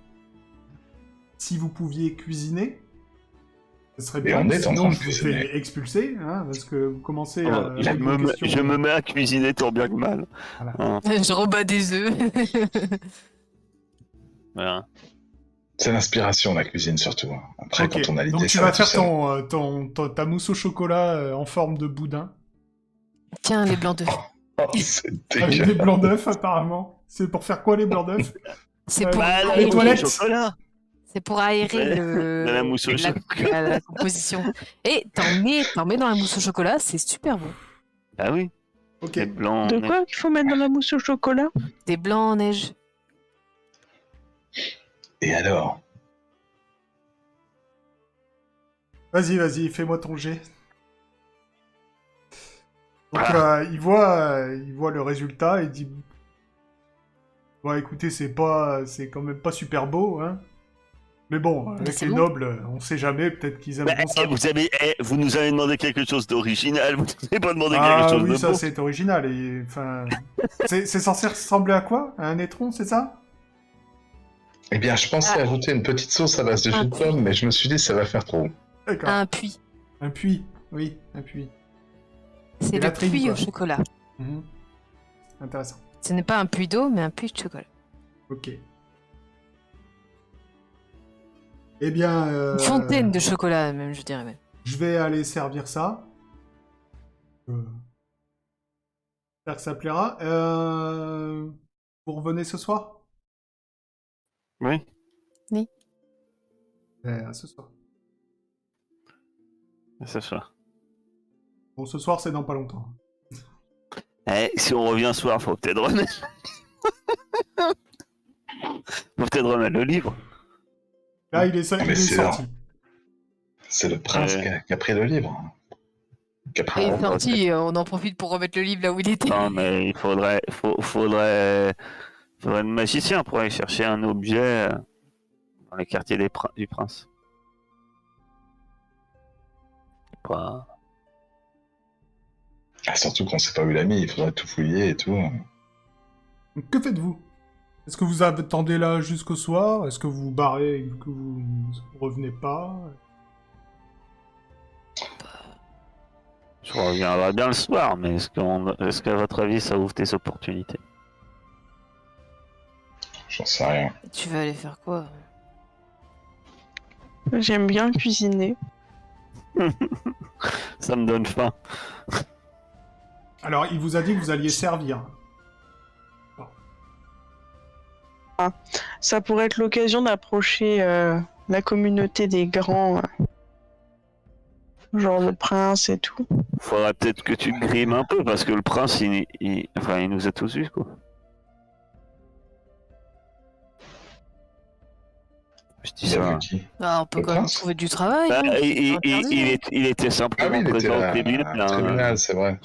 si vous pouviez cuisiner, ce serait Et bien. on est en Sinon, train de je vous cuisiner. fais expulser, hein, parce que vous commencez Oh, à... je me mets à cuisiner tant bien que mal. Voilà. Hein, Je rebats des œufs. voilà. C'est l'inspiration, la cuisine, surtout. hein. Après, Ok, quand on a l'idée, donc tu ça vas va tout faire seul. ta mousse au chocolat en forme de boudin, Tiens, les blancs d'œufs. Oh, c'est avec des dégueulasse. blancs d'œufs apparemment. C'est pour faire quoi les blancs d'œufs? C'est Euh, pour Bah, les la aérer, mousse au toilettes. chocolat. c'est pour aérer De la mousse au chocolat. la composition. Et t'en mets dans la mousse au chocolat, c'est super bon. Ah oui. Ok, Les blancs. De quoi qu'il faut mettre dans la mousse au chocolat? Des blancs en neige. Et alors? vas-y, fais-moi ton jet. Donc, il voit le résultat et dit bon, écoutez, c'est quand même pas super beau, hein. Mais bon, avec c'est les bon. nobles, on sait jamais, peut-être qu'ils aimeront ça. Vous nous avez demandé quelque chose d'original, vous n'avez pas demandé Ah quelque chose oui, de ça beau. c'est original. Et enfin, c'est censé ressembler à quoi? À un étron, c'est ça? Eh bien, je pensais ajouter une petite sauce à base de jus de pomme, mais je me suis dit ça va faire trop. D'accord. Un puits. Un puits. Oui, un puits. C'est Et la le trime, puits quoi. au chocolat. Mhm. Intéressant. Ce n'est pas un puits d'eau, mais un puits de chocolat. Ok. Eh bien, Une fontaine de chocolat, même, je dirais même. je vais aller servir ça. J'espère que ça plaira. Vous revenez ce soir? Oui. À ce soir. C'est ça. Bon, ce soir, c'est dans pas longtemps. Si on revient ce soir, faut peut-être remettre. Faut peut-être remettre le livre. Là, il est Mais c'est sorti. C'est le prince qui a pris le livre. Qui a pris Il le est livre. sorti, on en profite pour remettre le livre là où il était. Non, mais il faudrait un magicien pour aller chercher un objet dans les quartiers du prince. Pas... Ah, surtout qu'on sait pas où il a mis, il faudrait tout fouiller et tout. Donc, que faites-vous? Est-ce que vous attendez là jusqu'au soir? Est-ce que vous vous barrez et que vous ne revenez pas? Je reviendrai bien le soir, mais est-ce qu'à votre avis, ça ouvre des opportunités? J'en sais rien. Tu vas aller faire quoi? J'aime bien cuisiner. Ça me donne faim. Alors, il vous a dit que vous alliez servir. Ça pourrait être l'occasion d'approcher la communauté des grands, genre le prince et tout. Faudrait peut-être que tu grimes un peu, parce que le prince, il nous a tous vus, quoi. Je dis Il a ça. vu qui? Ah, on peut Le quand même prince trouver du travail. Bah, non C'est pas interdit, hein. il était Ah simplement oui, il était présent là, au tribunal. au hein. tribunal, c'est vrai.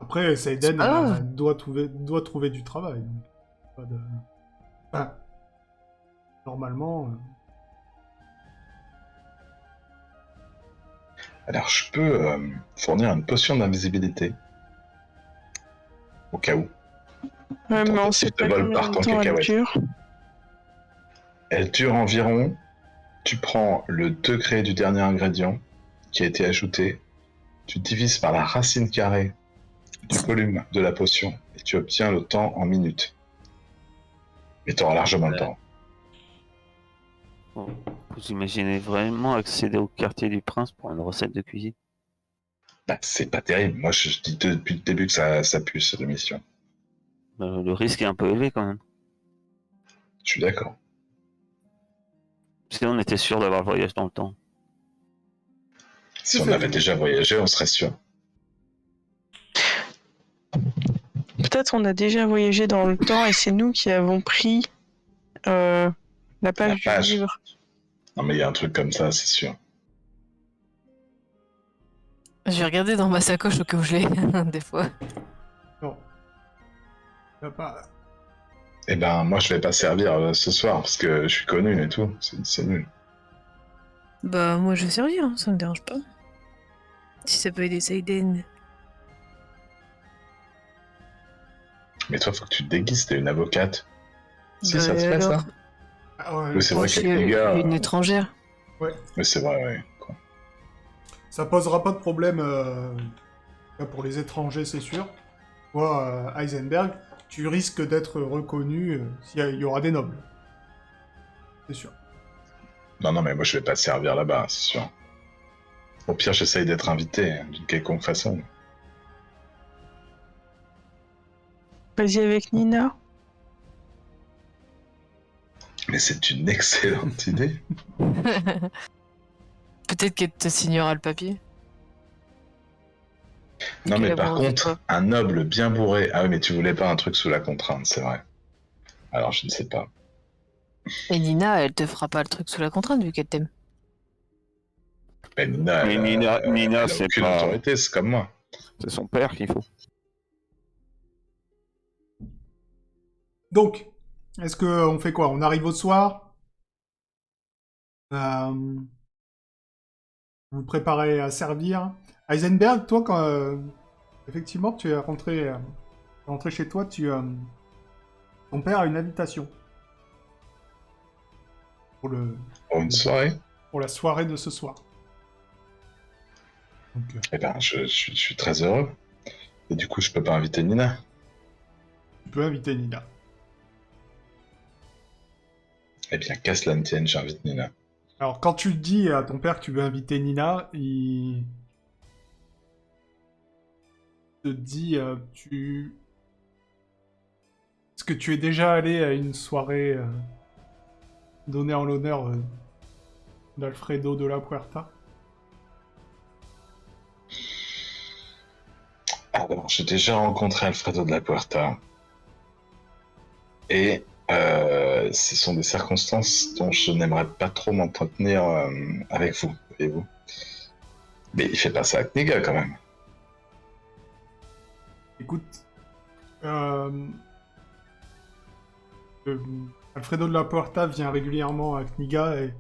Après, Seiden pas grave. doit trouver du travail. Donc, pas de... Enfin, normalement... Alors, je peux fournir une potion d'invisibilité. Au cas où. Ouais, mais on sait Tentative de pas vol combien par de temps temps elle cacahuète. dure. Elle dure environ. Tu prends le degré du dernier ingrédient qui a été ajouté, tu divises par la racine carrée du volume de la potion et tu obtiens le temps en minutes. Mais tu auras largement le temps. Vous imaginez vraiment accéder au quartier du prince pour une recette de cuisine? Bah, c'est pas terrible. Moi, je dis depuis le début que ça pue cette émission. Le risque est un peu élevé quand même. Je suis d'accord. Si on était sûr d'avoir le voyage dans le temps. Si on avait déjà voyagé, on serait sûr. Peut-être on a déjà voyagé dans le temps et c'est nous qui avons pris la page du livre. Non, mais il y a un truc comme ça, c'est sûr. Je vais regarder dans ma sacoche au cas où je l'ai, des fois. Non. Y a pas... Eh ben, moi, je vais pas servir ce soir parce que je suis connu et tout. C'est nul. Bah, moi je vais servir, hein, ça me dérange pas. Si ça peut aider Seiden. Mais toi, faut que tu te déguises, t'es une avocate. Si, Bah, ça se fait, alors ça? Ah ouais, Oui, c'est vrai Je qu'avec suis les gars. une étrangère. Mais c'est vrai, ouais. Quoi. ça posera pas de problème là, pour les étrangers, c'est sûr. Toi, Heisenberg, tu risques d'être reconnu s'il y aura des nobles. C'est sûr. Non, mais moi, je vais pas servir là-bas, c'est sûr. Au pire, j'essaye d'être invité d'une quelconque façon. Vas-y avec Nina. Mais c'est une excellente idée. Peut-être qu'elle te signera le papier. Non, qu'elle mais a par vendu contre, quoi. un noble bien bourré. Ah oui, mais tu voulais pas un truc sous la contrainte, c'est vrai. Alors, je ne sais pas. Et Nina, elle te fera pas le truc sous la contrainte vu qu'elle t'aime. Mais Nina, Mais elle, Nina, elle a c'est aucune pas. autorité, c'est comme moi. C'est son père qu'il faut. Donc, est-ce que on fait quoi? On arrive au soir. Vous préparez à servir. Heisenberg, toi, quand effectivement tu es rentré chez toi, ton père a une invitation pour Pour une soirée, pour la soirée de ce soir. Donc, eh ben, je suis très heureux. Et du coup, je peux pas inviter Nina. tu peux inviter Nina. Eh bien, qu'à cela ne tienne, j'invite Nina. Alors, quand tu dis à ton père que tu veux inviter Nina, il te dit, est-ce que tu es déjà allé à une soirée donnée en l'honneur d'Alfredo de la Puerta? Alors, j'ai déjà rencontré Alfredo de la Puerta. Et ce sont des circonstances dont je n'aimerais pas trop m'entretenir avec vous, voyez-vous. Mais il fait pas ça à Kniga, quand même. Écoute, Alfredo de la Puerta vient régulièrement à Kniga et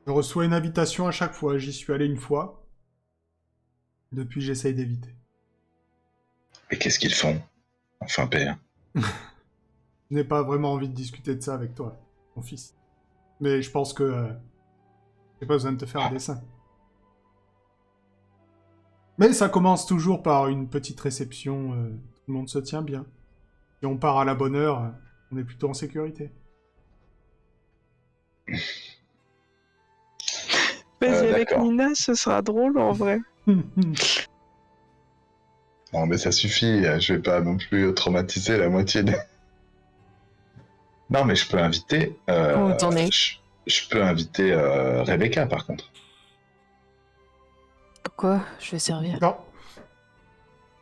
je reçois une invitation à chaque fois. J'y suis allé une fois. Depuis, j'essaye d'éviter. Mais qu'est-ce qu'ils font? Enfin, père. Je n'ai pas vraiment envie de discuter de ça avec toi, mon fils. Mais je pense que j'ai pas besoin de te faire un dessin. Mais ça commence toujours par une petite réception. Tout le monde se tient bien. Si on part à la bonne heure, on est plutôt en sécurité. Vas-y, avec d'accord. Nina, ce sera drôle en vrai. Non, mais ça suffit, je vais pas non plus traumatiser la moitié des... Non, mais je peux inviter... Où t'en es? je peux inviter Rebecca, par contre. Pourquoi? Je vais servir. Non.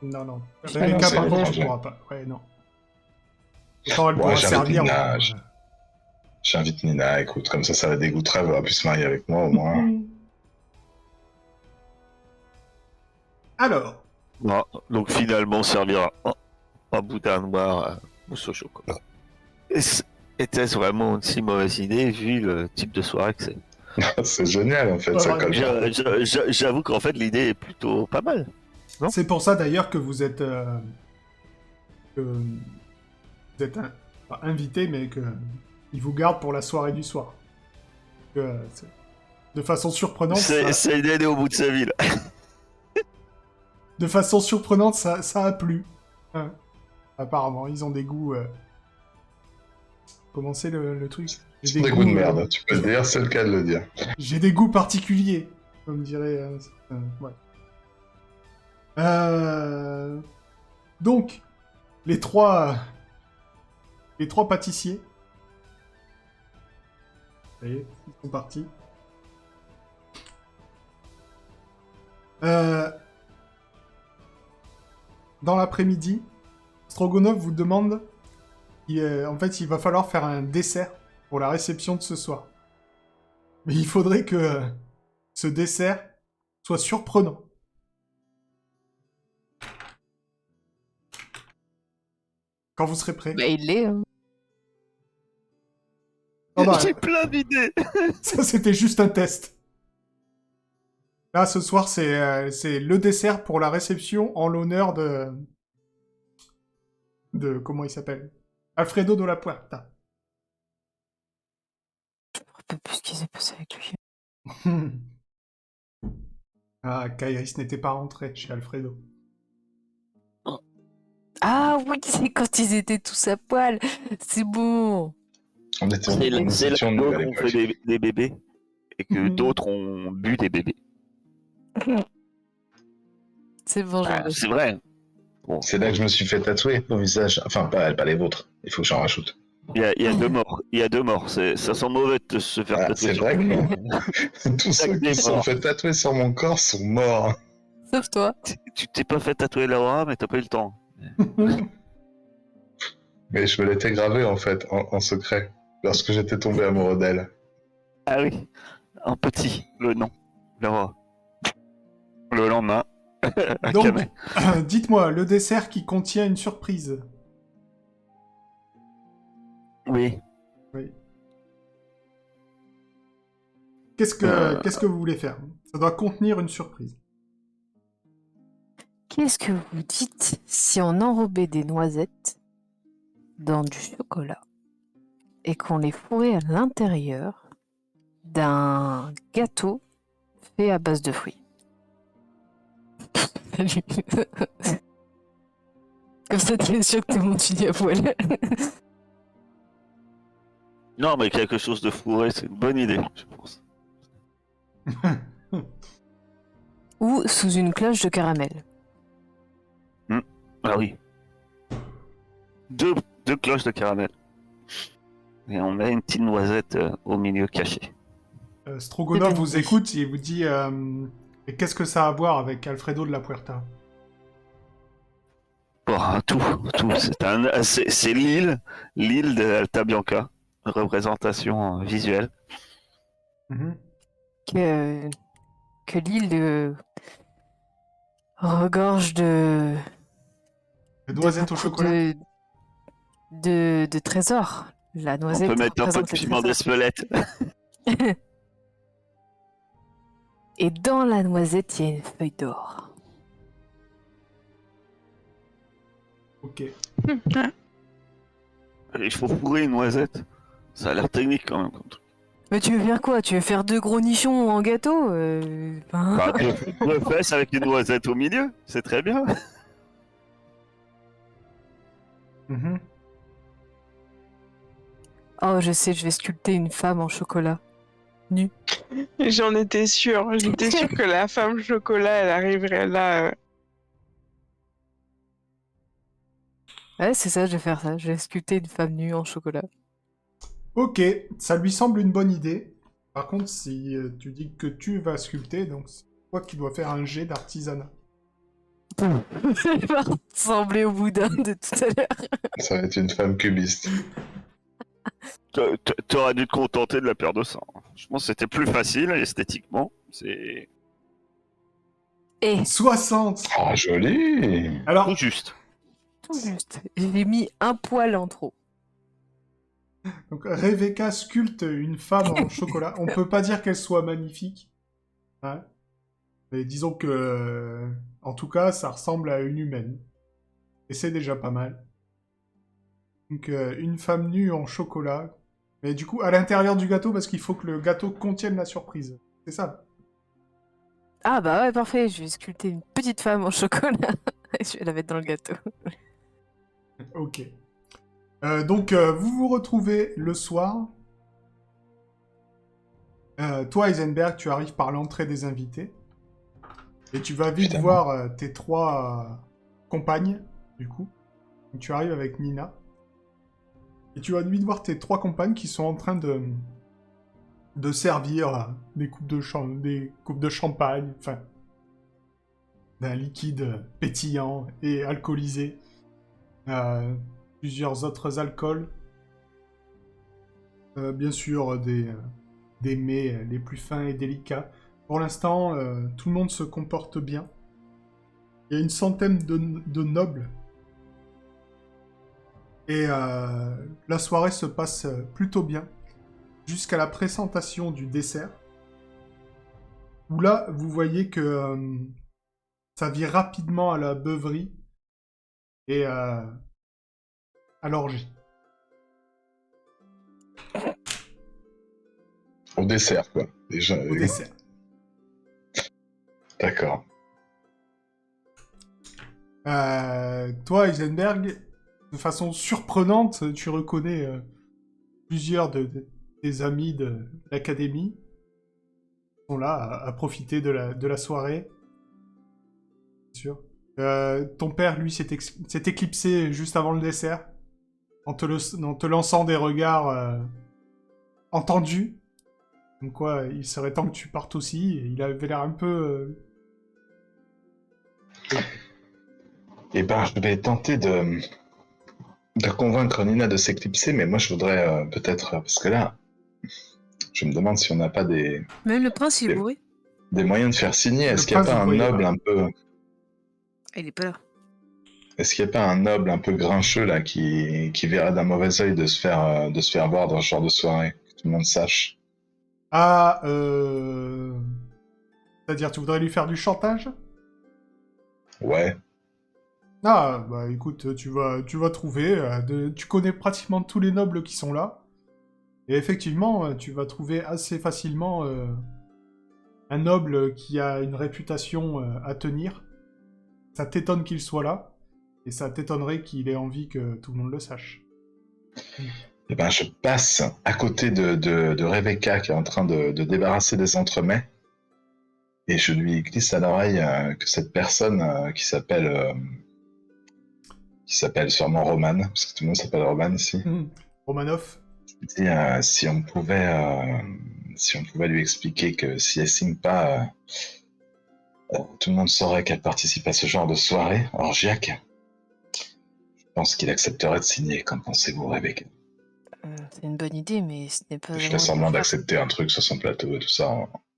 Non. Ah Rebecca, non, par c'est contre, vrai. tu pourras pas. Ouais, non. Quand elle Ouais, pourra j'invite servir... Nina, bon, J'invite Nina, écoute, comme ça la dégoûterait, elle va plus se marier avec moi, au moins. Alors, Non, donc finalement, on servira un boudin noir mousse au chocolat. Était-ce vraiment une si mauvaise idée vu le type de soirée que c'est? C'est génial, en fait, ça Ouais, colle pas. J'avoue qu'en fait, l'idée est plutôt pas mal. Non. c'est pour ça d'ailleurs que vous êtes... que vous êtes pas invité, mais que il vous garde pour la soirée du soir. De façon surprenante, C'est une année au bout de sa vie, là. de façon surprenante, ça a plu. Hein. Apparemment, ils ont des goûts. Comment c'est le truc? J'ai Des goûts de goûts, merde, tu peux le dire, c'est le cas de le dire. J'ai des goûts particuliers, comme dirait. Ouais. Donc, les trois pâtissiers. Ça y est, ils sont partis. Dans l'après-midi, Strogonov vous demande, en fait, il va falloir faire un dessert pour la réception de ce soir. Mais il faudrait que ce dessert soit surprenant. Quand vous serez prêt. Bah, il l'est. Hein. Oh bah, J'ai plein d'idées. ça, c'était juste un test. Là, ce soir, c'est le dessert pour la réception en l'honneur de comment il s'appelle? Alfredo de la Puerta. Je me rappelle plus ce qui s'est passé avec lui. Ah, Kairis n'était pas rentré chez Alfredo. Ah oui, c'est quand ils étaient tous à poil. C'est bon. On était C'est nous là étions de qu'on nouvelle fait époque. des bébés et que d'autres ont bu des bébés. C'est bon, Ah, j'en c'est vrai. Bon, C'est là que je me suis fait tatouer au visage. Enfin, pas les vôtres. Il faut que j'en rajoute. il y a deux morts. Il y a deux morts. Ça sent mauvais de se faire Ah, tatouer c'est sur vrai le que tous ceux qui se sont fait tatouer sur mon corps sont morts. Sauf toi. Tu t'es pas fait tatouer Laura, mais t'as pas eu le temps. Mais je me l'étais gravé en fait, en secret, lorsque j'étais tombé amoureux d'elle. Ah oui, un petit, le nom. Laura. Le lendemain, Donc, Akame. dites-moi, le dessert qui contient une surprise. Oui. Oui. Qu'est-ce que vous voulez faire? Ça doit contenir une surprise. Qu'est-ce que vous dites si on enrobait des noisettes dans du chocolat et qu'on les fourrait à l'intérieur d'un gâteau fait à base de fruits? Comme ça, tu es sûr que tout le monde finit à poil. Non, mais quelque chose de fourré, c'est une bonne idée, je pense. Ou sous une cloche de caramel. Ah oui. Deux cloches de caramel. Et on met une petite noisette au milieu cachée. Strogonov C'est vous bien dit. écoute et vous dit et qu'est-ce que ça a à voir avec Alfredo de la Puerta? Bon, tout. C'est l'île de Alta Bianca. Représentation visuelle. Mhm. Que l'île regorge de Les noisettes au beaucoup chocolat. de trésors. La On noisette peut mettre un peu de représente les piment trésors. d'Espelette. Et dans la noisette, il y a une feuille d'or. Ok. Il faut fourrer une noisette. Ça a l'air technique quand même comme truc. Mais tu veux faire quoi? Tu veux faire 2 gros nichons en gâteau? Bah, deux fesses avec une noisette au milieu, c'est très bien. Mhm. Oh, je sais, je vais sculpter une femme en chocolat. Nue. J'en étais sûre. J'étais sûre que la femme chocolat, elle arriverait là. Ouais, c'est ça, je vais faire ça. Je vais sculpter une femme nue en chocolat. Ok, ça lui semble une bonne idée. Par contre, si tu dis que tu vas sculpter, donc c'est toi qui dois faire un jet d'artisanat. Elle va ressembler au boudin de tout à l'heure. Ça va être une femme cubiste. T'aurais dû te contenter de la paire de sang. Je pense que c'était plus facile esthétiquement. C'est Et 60. Oh, joli! Alors, tout juste. tout juste, j'ai mis un poil en trop. donc, Rebecca sculpte une femme en chocolat. On peut pas dire qu'elle soit magnifique. Hein, mais disons que, en tout cas, ça ressemble à une humaine. Et c'est déjà pas mal. Donc, une femme nue en chocolat. Mais du coup, à l'intérieur du gâteau, parce qu'il faut que le gâteau contienne la surprise. C'est ça. Ah bah ouais, parfait, je vais sculpter une petite femme en chocolat. Et je vais la mettre dans le gâteau. Ok. Donc, vous vous retrouvez le soir. Toi, Heisenberg, tu arrives par l'entrée des invités. Et tu vas vite Évidemment. voir tes 3 compagnes, du coup. Donc, tu arrives avec Nina. Et tu vas vite voir tes 3 compagnes qui sont en train de servir des coupes de champagne, enfin, d'un liquide pétillant et alcoolisé. Plusieurs autres alcools. Bien sûr, des mets les plus fins et délicats. Pour l'instant, tout le monde se comporte bien. Il y a une centaine de nobles. Et la soirée se passe plutôt bien. Jusqu'à la présentation du dessert. Où là, vous voyez que ça vire rapidement à la beuverie. Et à l'orgie. Au dessert, quoi. Déjà. Au dessert. D'accord. Toi, Heisenberg, de façon surprenante, tu reconnais plusieurs des amis de l'académie qui sont là à profiter de la soirée. Bien sûr. Ton père, lui, s'est éclipsé juste avant le dessert en te lançant des regards entendus. Donc quoi, il serait temps que tu partes aussi. Et il avait l'air un peu... Eh ben, je vais tenter de convaincre Nina de s'éclipser, mais moi, je voudrais peut-être... parce que là, je me demande si on n'a pas Même le prince, il est Et- bourré. des moyens de faire signer. Le Est-ce qu'il n'y a prince, pas vous un le voyez noble pas. un peu... Il est pas là. Est-ce qu'il n'y a pas un noble un peu grincheux là qui verrait d'un mauvais œil de se faire voir dans ce genre de soirée, que tout le monde sache? Ah, c'est-à-dire, tu voudrais lui faire du chantage? Ouais. Ah, bah écoute, tu vas trouver, tu connais pratiquement tous les nobles qui sont là, et effectivement, tu vas trouver assez facilement un noble qui a une réputation à tenir. Ça t'étonne qu'il soit là, et ça t'étonnerait qu'il ait envie que tout le monde le sache. Eh ben, je passe à côté de Rebecca qui est en train de débarrasser des entremets et je lui glisse à l'oreille que cette personne qui s'appelle sûrement Roman, parce que tout le monde s'appelle Roman ici. Romanov? Je dis si on pouvait lui expliquer que si elle signe pas, tout le monde saurait qu'elle participe à ce genre de soirée orgiaque. Je pense qu'il accepterait de signer. Qu'en pensez-vous, Rebecca? C'est une bonne idée, mais ce n'est pas... Je à fais moi de semblant le faire. d'accepter un truc sur son plateau et tout ça.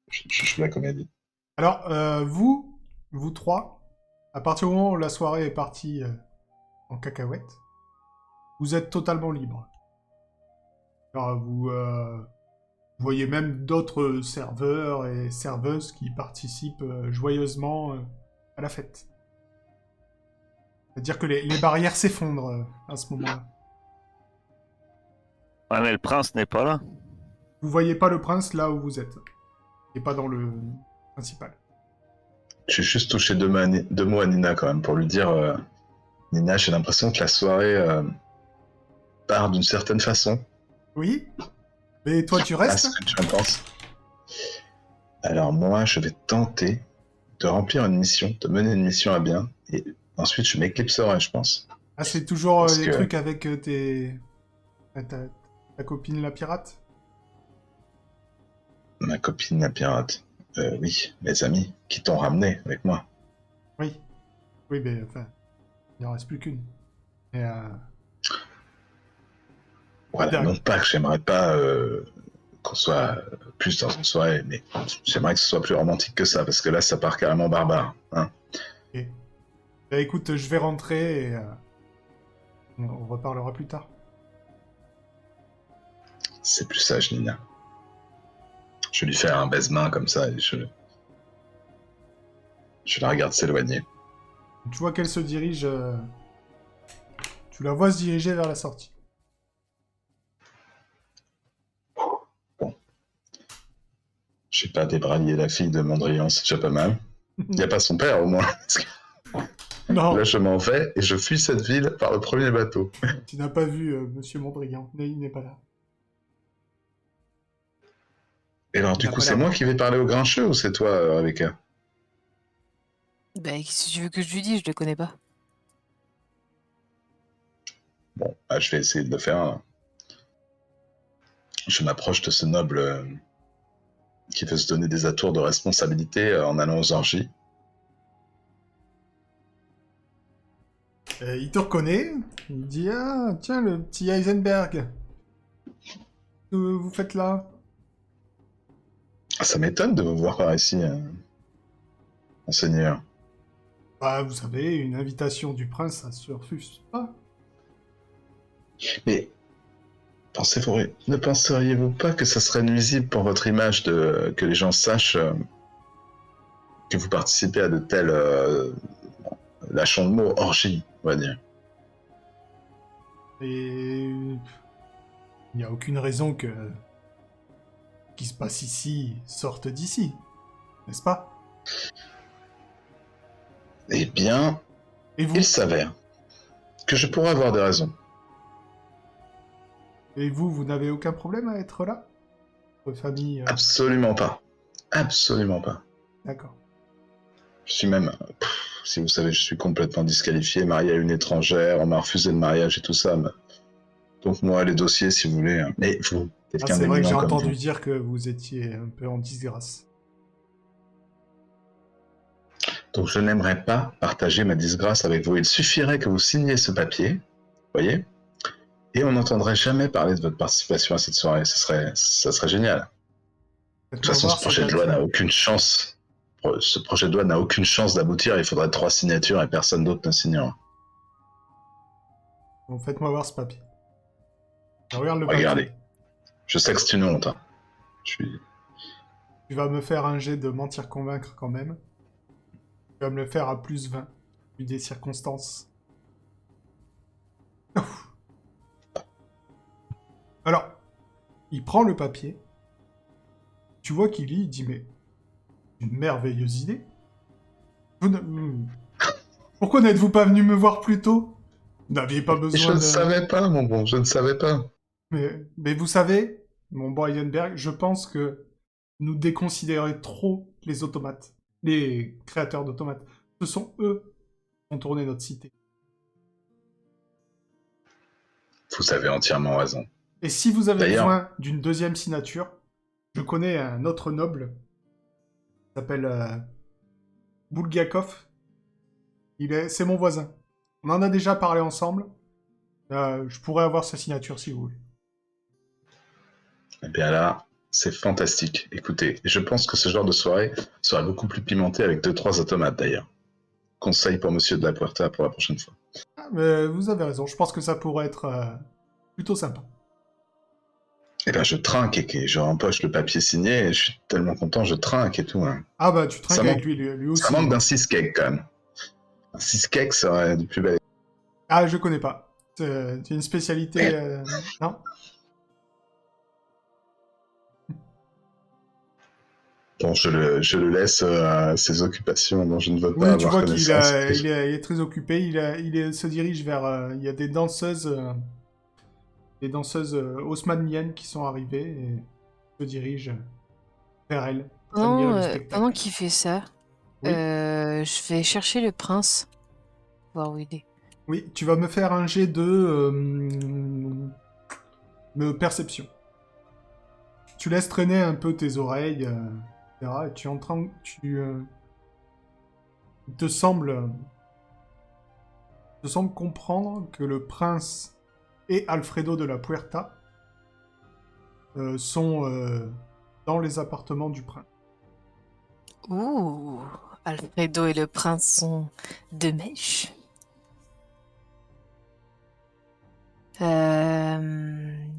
Je joue la comédie. Alors, vous trois, à partir du moment où la soirée est partie en cacahuète, vous êtes totalement libre. Alors, vous voyez même d'autres serveurs et serveuses qui participent joyeusement à la fête. C'est-à-dire que les barrières s'effondrent à ce moment-là. Ouais, mais le prince n'est pas là. Vous voyez pas le prince là où vous êtes. Et pas dans le principal. J'ai juste touché deux mots à Nina quand même pour lui dire Nina, j'ai l'impression que la soirée part d'une certaine façon. Oui? Mais toi, tu restes? Qu'est-ce que tu en penses? Alors moi, je vais tenter de remplir une mission, de mener une mission à bien, et ensuite je m'éclipserai, je pense. Ah, c'est toujours Parce des que- trucs avec ta copine la pirate? Ma copine la pirate. Oui, mes amis, qui t'ont ramené avec moi. Oui. Oui, mais enfin, il en reste plus qu'une. Et, Voilà, D'accord. non pas que j'aimerais pas qu'on soit plus dans une soirée, mais j'aimerais que ce soit plus romantique que ça, parce que là, ça part carrément barbare. Hein. ok. Bah écoute, je vais rentrer et on reparlera plus tard. C'est plus sage, Nina. Je lui fais un baise-main comme ça et je la regarde s'éloigner. Tu vois qu'elle se dirige... Tu la vois se diriger vers la sortie. J'ai pas débraillé la fille de Mondrian, c'est déjà pas mal. Y a pas son père au moins. Non, Là, je m'en vais et je fuis cette ville par le premier bateau. tu n'as pas vu Monsieur Mondrian. Il n'est pas là. Et alors, du Il a coup, pas c'est l'air moi mort. qui vais parler au grincheux ou c'est toi, Rebecca? Bah, si tu veux que je lui dise, je le connais pas. Bon, bah, je vais essayer de le faire. Là. Je m'approche de ce noble qui veut se donner des atours de responsabilité en allant aux orgies. Il te reconnaît. Il dit, ah, tiens, le petit Heisenberg. Qu'est-ce que vous faites là? Ça m'étonne de vous voir par ici, monseigneur. Bah, vous savez, une invitation du prince, ça se refuse pas. Mais ne penseriez-vous pas que ça serait nuisible pour votre image que les gens sachent que vous participez à de telles, lâchons le mot, orgies, on va dire? Et il n'y a aucune raison que ce qui se passe ici sorte d'ici, n'est-ce pas? Eh bien, Et vous? il s'avère que je pourrais avoir des raisons. Et vous n'avez aucun problème à être là? Votre famille... Absolument pas. Absolument pas. D'accord. Je suis même, si vous savez, je suis complètement disqualifié, marié à une étrangère, on m'a refusé le mariage et tout ça. Mais... Donc moi, les dossiers, si vous voulez. Mais vous, Ah, quelqu'un c'est vrai que j'ai d'éminent comme entendu vous. dire que vous étiez un peu en disgrâce. Donc je n'aimerais pas partager ma disgrâce avec vous. Il suffirait que vous signiez ce papier, voyez, et on n'entendrait jamais parler de votre participation à cette soirée. Ça serait génial. De toute Faites-moi façon, voir ce ce projet de loi papier. n'a aucune chance Ce projet de loi n'a aucune chance d'aboutir, il faudrait 3 signatures et personne d'autre ne signera. Bon, faites-moi voir ce papier. Regarde le papier. Regardez. Je sais que c'est une honte. Hein. Je suis... Tu vas me faire un jet de mentir convaincre quand même. Tu vas me le faire à plus 20, vu des circonstances. Ouf. Alors, il prend le papier. Tu vois qu'il lit, il dit mais... Une merveilleuse idée. Pourquoi n'êtes-vous pas venu me voir plus tôt? Vous n'aviez pas besoin Je ne savais pas, mon bon, je ne savais pas. Mais vous savez, mon bon Heisenberg, je pense que nous déconsidérons trop les automates, les créateurs d'automates. Ce sont eux qui ont tourné notre cité. Vous avez entièrement raison. Et si vous avez D'ailleurs- besoin d'une deuxième signature, je connais un autre noble qui s'appelle Bulgakov. C'est mon voisin. On en a déjà parlé ensemble. Je pourrais avoir sa signature si vous voulez. Eh bien là, c'est fantastique. Écoutez, je pense que ce genre de soirée sera beaucoup plus pimenté avec 2-3 automates d'ailleurs. Conseil pour Monsieur de la Puerta pour la prochaine fois. Ah, mais vous avez raison, je pense que ça pourrait être plutôt sympa. Eh bien je trinque et je rempoche le papier signé et je suis tellement content, je trinque et tout. Hein. Ah bah tu trinques Ça avec manque- lui aussi. Ça manque d'un 6 cake quand même. Un 6 cake serait du plus bel. Ah, je connais pas. C'est une spécialité... non. Bon, je le laisse à ses occupations dont je ne veux pas Oui, tu avoir vois qu'il connaissance. il est très occupé. Il se dirige vers... il y a des danseuses haussmanniennes qui sont arrivées et se dirige vers elles. pour admirer le spectacle. Pendant qu'il fait ça, Oui. je vais chercher le prince. Voir où il est. Oui, tu vas me faire un jet de perception. Tu laisses traîner un peu tes oreilles, etc. Et tu entends... Il te semble comprendre que le prince et Alfredo de la Puerta sont dans les appartements du prince. Ouh, Alfredo et le prince sont de mèche.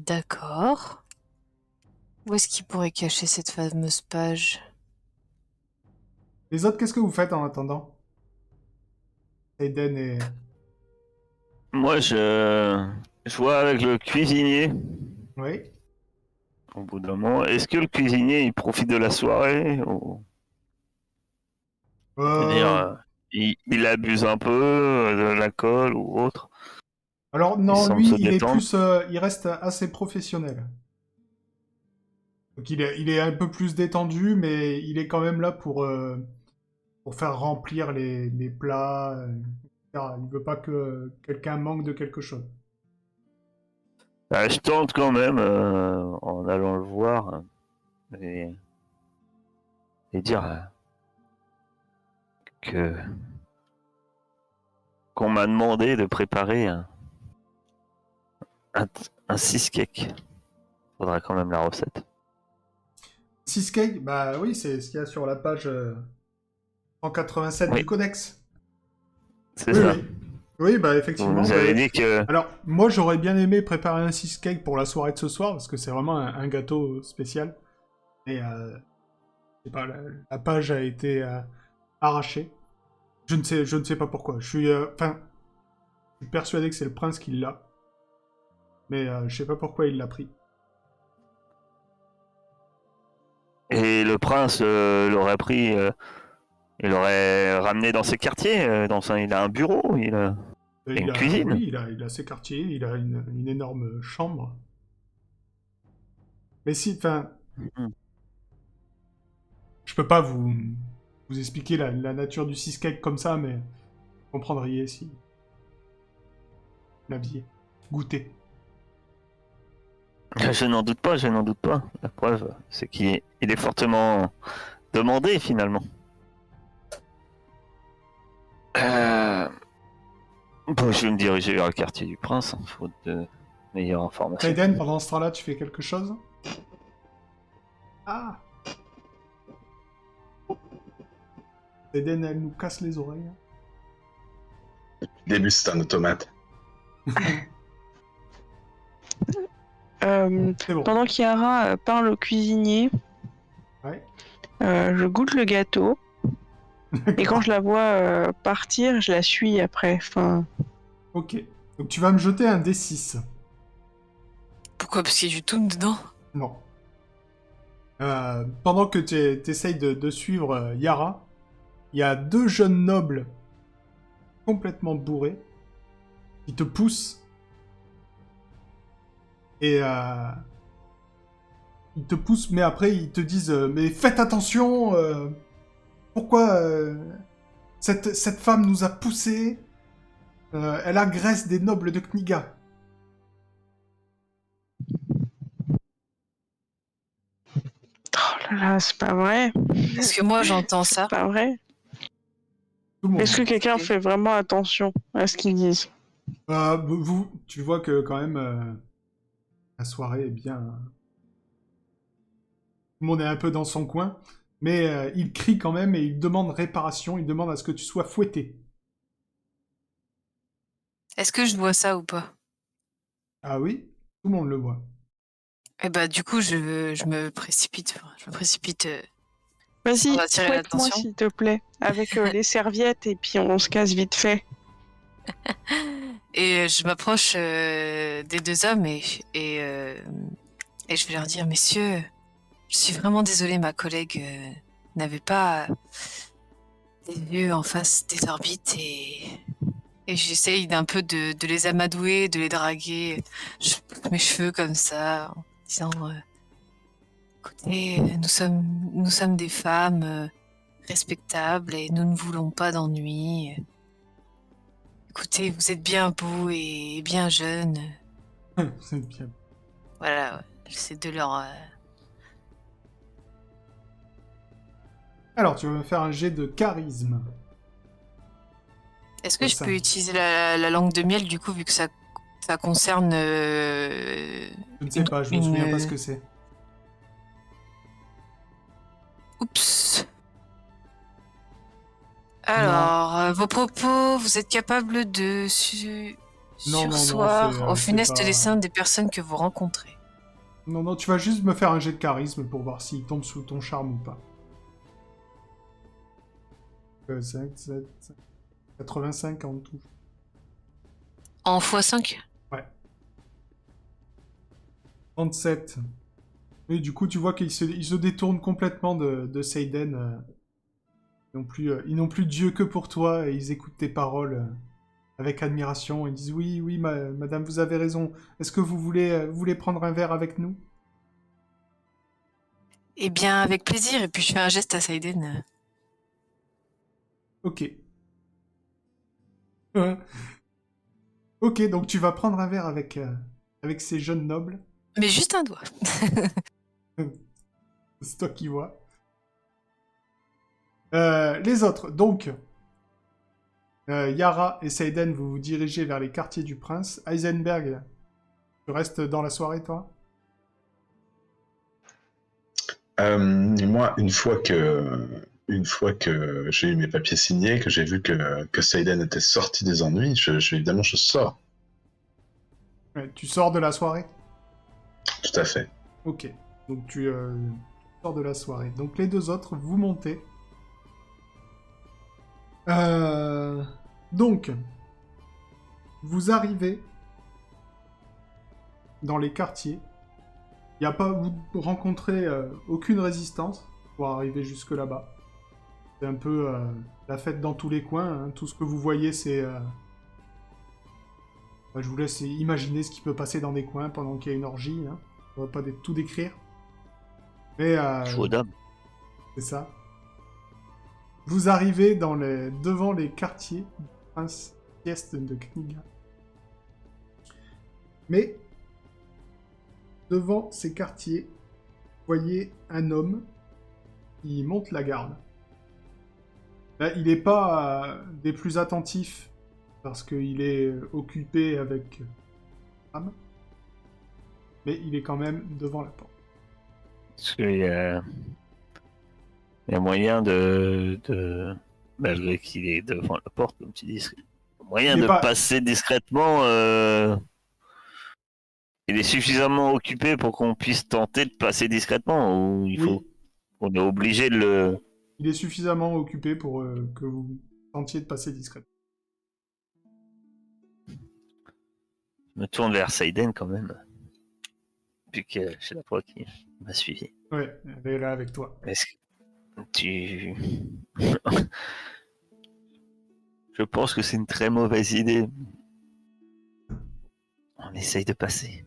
D'accord. Où est-ce qu'il pourrait cacher cette fameuse page? Les autres, qu'est-ce que vous faites en attendant? Aiden et... Moi, je vois avec le cuisinier. Oui. Au bout d'un moment, est-ce que le cuisinier il profite de la soirée ou... C'est-à-dire, il abuse un peu de l'alcool ou autre? Alors Il non, semble lui, se il est détendre. plus... il reste assez professionnel. Donc il est un peu plus détendu, mais il est quand même là pour faire remplir les plats, etc. Il veut pas que quelqu'un manque de quelque chose. Je tente quand même, en allant le voir, et dire que qu'on m'a demandé de préparer un 6 cake. Faudra quand même la recette. 6K, bah oui, c'est ce qu'il y a sur la page 187 Oui. du codex. C'est Oui, ça. oui. Oui, bah Vous effectivement. nous avez dit que... Alors, moi, j'aurais bien aimé préparer un 6K pour la soirée de ce soir, parce que c'est vraiment un gâteau spécial. Et, je sais pas, la page a été arrachée. Je ne sais pas pourquoi. Je suis persuadé que c'est le prince qui l'a. Mais je sais pas pourquoi il l'a pris. Et le prince l'aurait pris, il l'aurait ramené dans ses quartiers, il a un bureau, il a une cuisine. Oui, il a ses quartiers, il a une énorme chambre. Mais si, enfin... Mhm. Je peux pas vous expliquer la nature du 6K comme ça, mais vous comprendriez si... l'aviez goûté. Je n'en doute pas, je n'en doute pas. La preuve, c'est qu'il est fortement demandé finalement. Bon, je vais me diriger vers le quartier du prince, faute de meilleures informations. Aiden, pendant ce temps-là, tu fais quelque chose? Ah! Eden, elle nous casse les oreilles. Au début, c'est un automate. C'est bon. Pendant qu'Yara parle au cuisinier, Ouais. je goûte le gâteau. Et quand je la vois partir, je la suis après. Enfin, Ok. Donc tu vas me jeter un D6. Pourquoi? Parce qu'il y a du toum dedans. Non. Pendant que tu essayes de suivre Yara, il y a 2 jeunes nobles complètement bourrés qui te poussent. Et ils te poussent, mais après ils te disent mais faites attention, pourquoi cette femme nous a poussés, elle agresse des nobles de Kniga. oh là là, c'est pas vrai. Parce que moi, j'entends ça. Pas vrai. Tout le monde. Est-ce que quelqu'un fait vraiment attention à ce qu'ils disent? Tu vois que quand même la soirée est bien. Tout le monde est un peu dans son coin, mais il crie quand même et il demande réparation, il demande à ce que tu sois fouetté. Est-ce que je vois ça ou pas? Ah oui, tout le monde le voit. Eh bah, du coup, je me précipite. Enfin, je me précipite. Ça Vas-y, va attirer fouette-moi l'attention. s'il te plaît, avec les serviettes et puis on se casse vite fait. Et je m'approche des 2 hommes et je vais leur dire, messieurs, je suis vraiment désolée, ma collègue n'avait pas des yeux en face des orbites et j'essaye d'un peu de les amadouer, de les draguer. Je pousse mes cheveux comme ça, en disant, écoutez, nous sommes des femmes respectables et nous ne voulons pas d'ennui. Écoutez, vous êtes bien beau et bien jeune. C'est bien. Voilà, ouais. J'essaie de leur... Alors, tu vas me faire un jet de charisme. Est-ce que je Ça. peux utiliser la langue de miel, du coup, vu que ça concerne... Je ne sais pas, je me souviens pas ce que c'est. Oups. Alors, vos propos, vous êtes capable de Non, sursoir au c'est funeste pas- destin des personnes que vous rencontrez. Non, tu vas juste me faire un jet de charisme pour voir s'il tombe sous ton charme ou pas. 5, 7, 85 en tout. En x5? 37. Et du coup, tu vois qu'ils se détournent complètement de Seiden. Ils n'ont plus Dieu que pour toi et ils écoutent tes paroles avec admiration. Ils disent oui, oui, madame, vous avez raison. Est-ce que vous voulez prendre un verre avec nous? Eh bien, avec plaisir. Et puis, je fais un geste à Saiden. Ok. Ok, donc tu vas prendre un verre avec ces jeunes nobles. Mais juste un doigt. C'est toi qui vois. Les autres, donc, Yara et Seiden, vous vous dirigez vers les quartiers du prince. Heisenberg, tu restes dans la soirée, toi? Moi, une fois que j'ai eu mes papiers signés, que j'ai vu que Seiden était sorti des ennuis, évidemment, je sors. Ouais, tu sors de la soirée? Tout à fait. Ok, donc tu sors de la soirée. Donc les 2 autres, vous montez. Donc, vous arrivez dans les quartiers. Il n'y a pas, vous rencontrez aucune résistance pour arriver jusque là-bas. C'est un peu la fête dans tous les coins. Hein. Tout ce que vous voyez, c'est... je vous laisse imaginer ce qui peut passer dans des coins pendant qu'il y a une orgie. Hein. On va pas tout décrire. Mais Joue d'âme. c'est ça. Vous arrivez devant les quartiers du prince Est de Kniga. Mais devant ces quartiers, vous voyez un homme qui monte la garde. Là, il n'est pas des plus attentifs parce qu'il est occupé avec femme, mais il est quand même devant la porte. Parce qu'il y a moyen de malgré qu'il est devant la porte, comme tu dis. Moyen Il est de pas- passer discrètement. Il est suffisamment occupé pour qu'on puisse tenter de passer discrètement, ou Oui, on est obligé de le. il est suffisamment occupé pour que vous tentiez de passer discrètement. Je me tourne vers Saiden quand même, vu que c'est la fois qui m'a suivi. Ouais, elle est là avec toi. Est-ce que tu. Je pense que c'est une très mauvaise idée. On essaye de passer.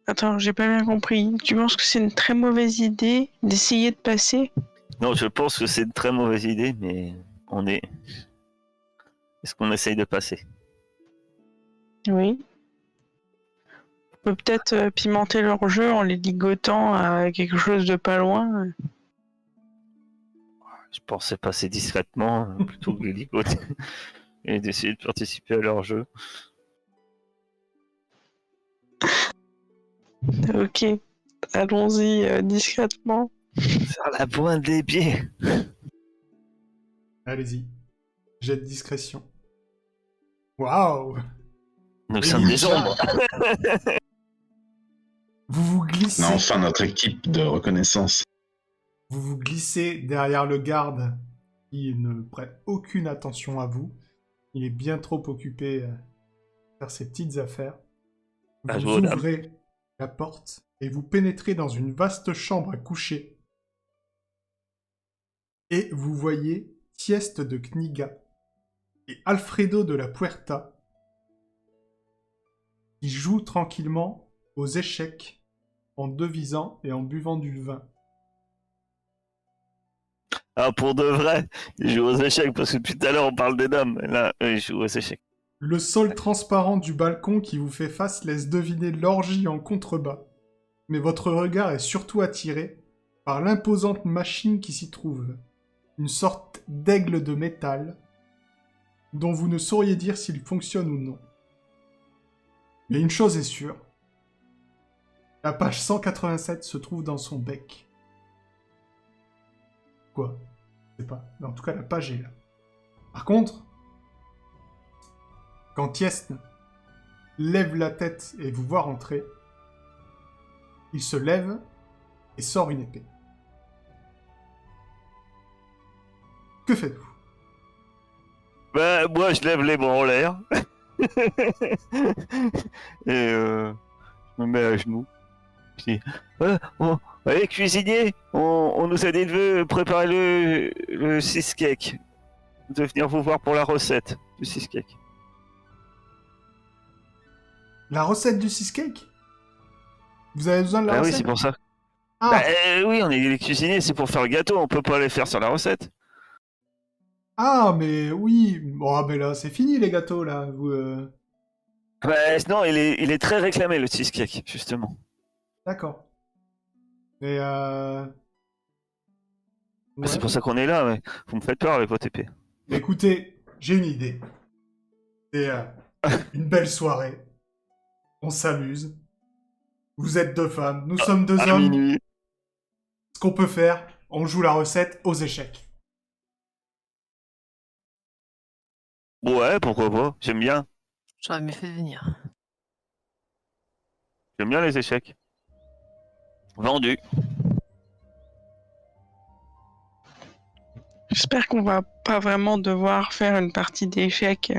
Attends, j'ai pas bien compris. Tu penses que c'est une très mauvaise idée d'essayer de passer? Non, je pense que c'est une très mauvaise idée, mais on est. Est-ce qu'on essaye de passer? Oui. On peut peut-être pimenter leur jeu en les ligotant à quelque chose de pas loin. Je pensais passer discrètement plutôt que de ligoter et d'essayer de participer à leur jeu. Ok, allons-y discrètement. Faire la pointe des pieds. Allez-y. Jet de discrétion. Waouh! Nous Et sommes des ninja. ombres. Vous vous On glissez. a enfin notre équipe de reconnaissance. Vous vous glissez derrière le garde qui ne prête aucune attention à vous. Il est bien trop occupé à faire ses petites affaires. À Vous jouer aux dames. ouvrez la porte et vous pénétrez dans une vaste chambre à coucher. Et vous voyez Tieste de Kniga et Alfredo de la Puerta qui jouent tranquillement aux échecs en devisant et en buvant du vin. Ah, pour de vrai, ils jouent aux échecs parce que depuis tout à l'heure on parle des dames. Et là, eux, ils jouent aux échecs. Le sol transparent du balcon qui vous fait face laisse deviner l'orgie en contrebas. Mais votre regard est surtout attiré par l'imposante machine qui s'y trouve. Une sorte d'aigle de métal dont vous ne sauriez dire s'il fonctionne ou non. Mais une chose est sûre. La page 187 se trouve dans son bec. Quoi? Je sais pas. Mais en tout cas, la page est là. Par contre, quand Tiesne lève la tête et vous voit rentrer, il se lève et sort une épée. Que faites-vous? Ben, moi, je lève les bras en l'air. Et je me mets à genoux. Je dis, allez, cuisinier, on nous a dit de préparer le cheesecake. De venir vous voir pour la recette du cheesecake. La recette du cheesecake? Vous avez besoin de la Ah oui, recette? c'est pour ça. Ah, Bah, oui, on est les cuisiniers, c'est pour faire le gâteau, on peut pas les faire sur la recette. ah, mais oui. Bon, ah, mais là, c'est fini les gâteaux là. Vous, Bah, non, il est très réclamé le cheesecake, justement. D'accord. Mais Bah, ouais. c'est pour ça qu'on est là, ouais. Vous me faites peur avec votre épée. Écoutez, j'ai une idée. C'est une belle soirée. On s'amuse. Vous êtes deux femmes, nous sommes deux À hommes. minuit. Ce qu'on peut faire, on joue la recette aux échecs. Ouais, pourquoi pas, j'aime bien. J'aurais mieux fait de venir. J'aime bien les échecs. Vendu. J'espère qu'on va pas vraiment devoir faire une partie d'échecs.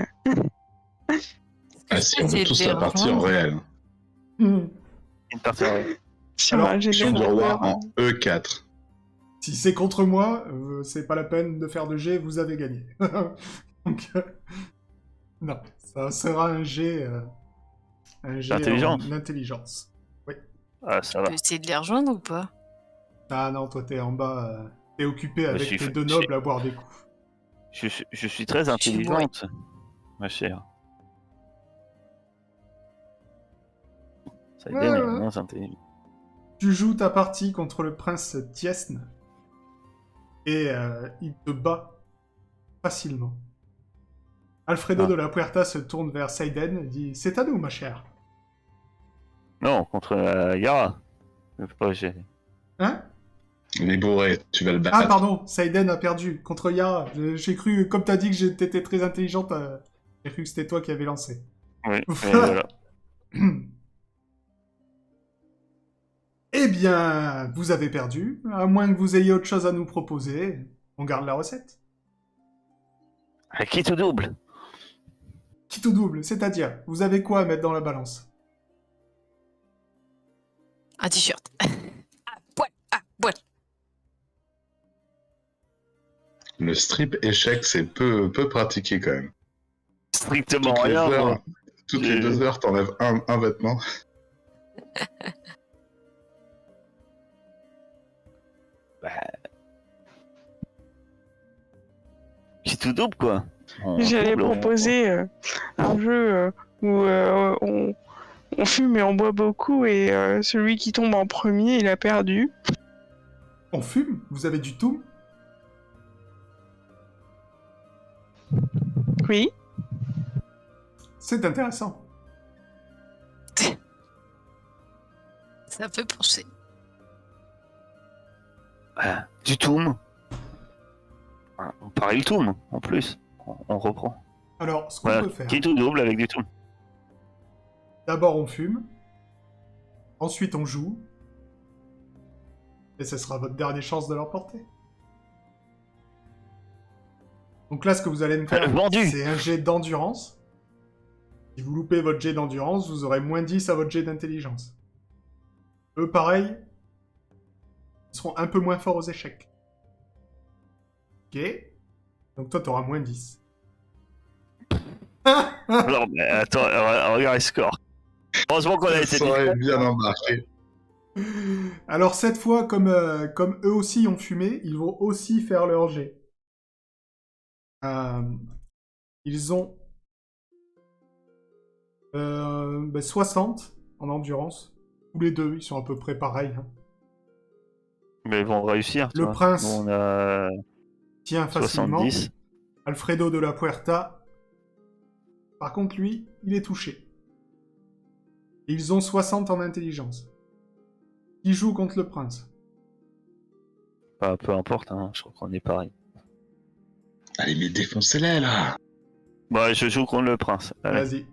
Ah si, on Essayer veut de tous les la partie en rejoindre. réel. Une partie en vrai. Si Alors, on a Action du roi générateur. en E E4. Si c'est contre moi, c'est pas la peine de faire de jet, vous avez gagné. Donc, non, ça sera un jet Intelligence. en intelligence. Ah, ça On va. peut essayer de les rejoindre ou pas? Ah non, toi t'es en bas, t'es occupé Je avec suis tes deux je suis- nobles à boire des coups. Je suis très intelligente, ma chère. Ça Ouais, est ouais. moins intelligent. Tu joues ta partie contre le prince Tiesne et il te bat facilement. Alfredo Ah. de la Puerta se tourne vers Seiden et dit « C'est à nous, ma chère. Non, contre Yara. Pas, j'ai- Hein » Il est bourré, tu vas le battre. Ah, pardon, Saiden a perdu contre Yara. J'ai cru, comme t'as dit que t'étais très intelligente, j'ai cru que c'était toi qui avais lancé. Oui, et voilà. Eh bien, vous avez perdu. À moins que vous ayez autre chose à nous proposer, on garde la recette. Qui tout double? Quitte au double, c'est-à-dire, vous avez quoi à mettre dans la balance? Un t-shirt. À poil, à poil. Le strip échec, c'est peu pratiqué quand même. Strictement Toutes les rien. heures, moi. toutes les 2 heures, t'enlèves un vêtement. Qui tout double, quoi. J'allais double, proposer un jeu où on fume et on boit beaucoup et celui qui tombe en premier, il a perdu. On fume? Vous avez du tout? Oui. C'est intéressant. Ça peut penser. Du toum. On pareil le toum, en plus. On reprend. Alors, ce qu'on Voilà. peut faire, Qui tout double avec du toum. d'abord on fume, ensuite on joue, et ce sera votre dernière chance de l'emporter. Donc là, ce que vous allez me faire, Vendu. c'est un jet d'endurance. Si vous loupez votre jet d'endurance, vous aurez moins 10 à votre jet d'intelligence. Eux, pareil, ils seront un peu moins forts aux échecs. Ok. Donc toi, t'auras moins 10. Alors, mais attends, regarde les scores. Heureusement qu'on a été Ça aurait discret. bien embarqué. Alors cette fois, comme eux aussi ont fumé, ils vont aussi faire leur jet. Ils ont 60 en endurance. Tous les deux, ils sont à peu près pareils. Hein. Mais ils vont réussir. tu Le vois. prince Nous, on a tient facilement. 70. Alfredo de la Puerta, par contre, lui, il est touché. Et ils ont 60 en intelligence. Qui joue contre le prince? Bah, peu importe, hein, je crois qu'on est pareil. Allez, mais défoncez-les, là. Bah, je joue contre le prince. Allez. Vas-y.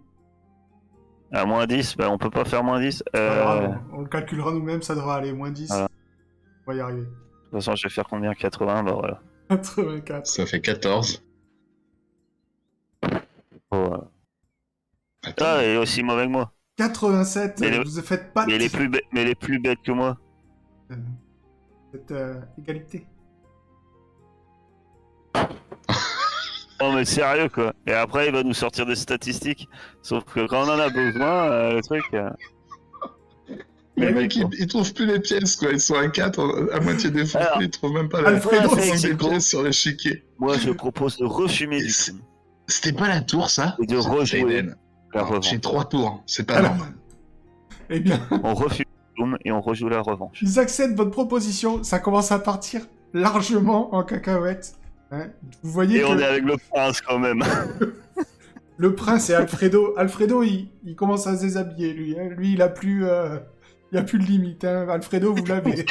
À moins 10, bah, on peut pas faire moins 10. Pas grave, on le calculera nous-mêmes, ça devrait aller. Moins 10. Voilà. On va y arriver. De toute façon, je vais faire combien? 80, bah voilà. 84. Ça fait 14. Voilà. Attends, Ah, il est aussi mauvais que moi. 87, Mais vous faites pas Mais il est plus bête que moi. cette égalité. Non mais sérieux quoi. Et après il va nous sortir des statistiques. Sauf que quand on en a besoin, le truc... les Mais mecs, ils trouvent plus les pièces, quoi. Ils sont à 4, à moitié défoncés, Alors, ils trouvent même pas la Alfredo, ils c'est manquent des Mexico. pièces sur l'échiquier. Moi je propose de refumer du Et tout. C'était pas la tour, ça? Et de rejouer Aiden. la Alors, revanche. j'ai 3 tours, c'est pas Alors, normal. eh bien, On refume Doom et on rejoue la revanche. ils acceptent votre proposition. Ça commence à partir largement en cacahuète. Hein. Vous voyez Et que on est avec le prince quand même. le prince et Alfredo... Alfredo, il commence à se déshabiller, lui. Hein. Lui, il a plus... Il y a plus de limite. Hein. Alfredo, vous l'avez.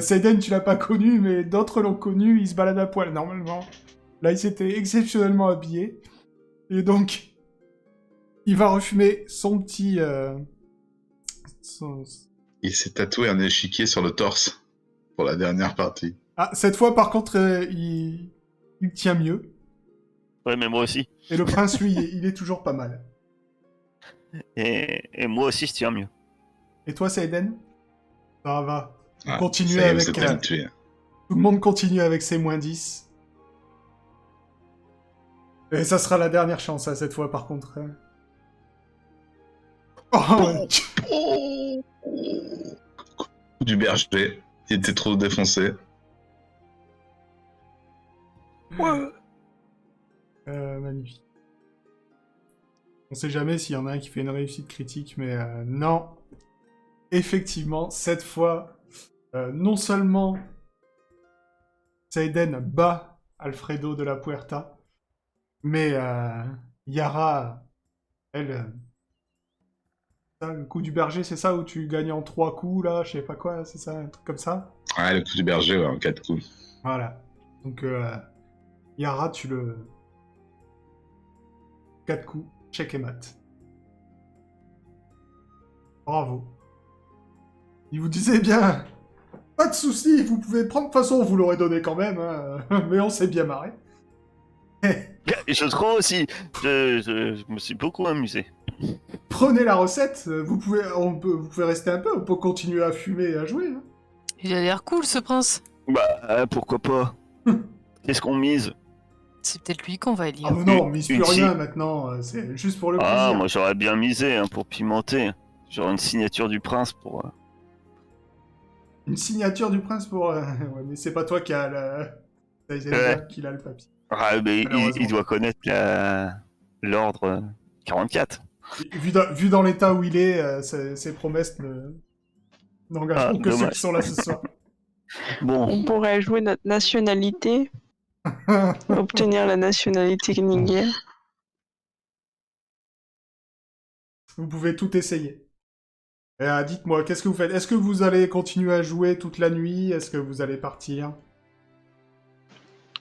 Seiden, tu l'as pas connu, mais d'autres l'ont connu. Il se balade à poil, normalement. Là, il s'était exceptionnellement habillé. Et donc... Il va refumer son petit... Il s'est tatoué un échiquier sur le torse pour la dernière partie. Ah, cette fois, par contre, il tient mieux. Ouais mais moi aussi. Et le prince, lui, il est toujours pas mal. Et moi aussi je tiens mieux. Et toi, Seiden? Ça va. Ah, Continuez ça y est, avec... vous êtes habitués. Tout le monde continue avec ses moins 10. Et ça sera la dernière chance, hein, cette fois, par contre. Hein. Oh, ouais. Oh, Coup du berger, il était trop défoncé. Magnifique. On sait jamais s'il y en a un qui fait une réussite critique, mais non. Effectivement, cette fois, non seulement Seiden bat Alfredo de la Puerta, mais Yara, elle, Ça, le coup du berger, c'est ça où tu gagnes en 3 coups, là, je sais pas quoi, c'est ça, un truc comme ça. Ouais, le coup du berger, ouais, en 4 coups. Voilà. Donc, Yara, tu le... 4 coups, check et mat. Bravo. Il vous disait bien, pas de soucis, vous pouvez prendre, de toute façon, on vous l'aurait donné quand même, hein, mais on s'est bien marré. Et je trouve aussi, je me suis beaucoup amusé. Prenez la recette, vous pouvez rester un peu, on peut continuer à fumer et à jouer. Hein. Il a l'air cool, ce prince. Bah, pourquoi pas. Qu'est-ce qu'on mise? C'est peut-être lui qu'on va élire. Ah mais non, on mise plus Une rien maintenant, c'est juste pour le plaisir. Ah, moi j'aurais bien misé hein, pour pimenter. Genre une signature du prince pour... Une signature du prince pour... ouais, mais c'est pas toi qui a qui a le papier. Ah, mais Malheureusement. il doit connaître l'ordre 44. Vu dans l'état où il est, ses promesses n'engageront que ceux dommage. qui sont là ce soir. Bon, On pourrait jouer notre nationalité, obtenir la nationalité Knigier. Vous pouvez tout essayer. Et, dites-moi, qu'est-ce que vous faites? Est-ce que vous allez continuer à jouer toute la nuit? Est-ce que vous allez partir?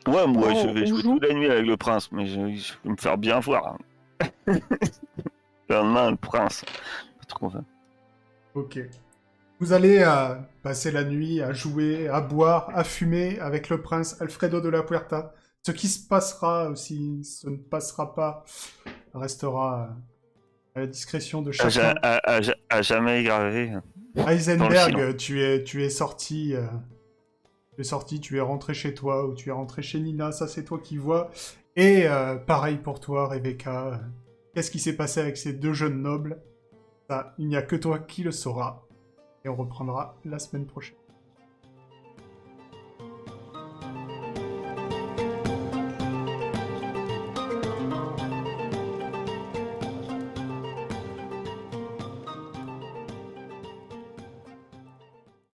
ouais, moi je On vais jouer joue. toute la nuit avec le prince, mais je vais me faire bien voir. Hein. Le lendemain, le prince. Pas trop, hein. Ok. Vous allez passer la nuit à jouer, à boire, à fumer avec le prince Alfredo de la Puerta. Ce qui se passera, ou si ce ne passera pas, restera à la discrétion de chacun. À jamais gravé. Heisenberg, tu es sorti, tu es rentré chez toi, ou tu es rentré chez Nina, ça c'est toi qui vois. Et pareil pour toi, Rebecca. Qu'est-ce qui s'est passé avec ces deux jeunes nobles? Ça, il n'y a que toi qui le sauras. Et on reprendra la semaine prochaine.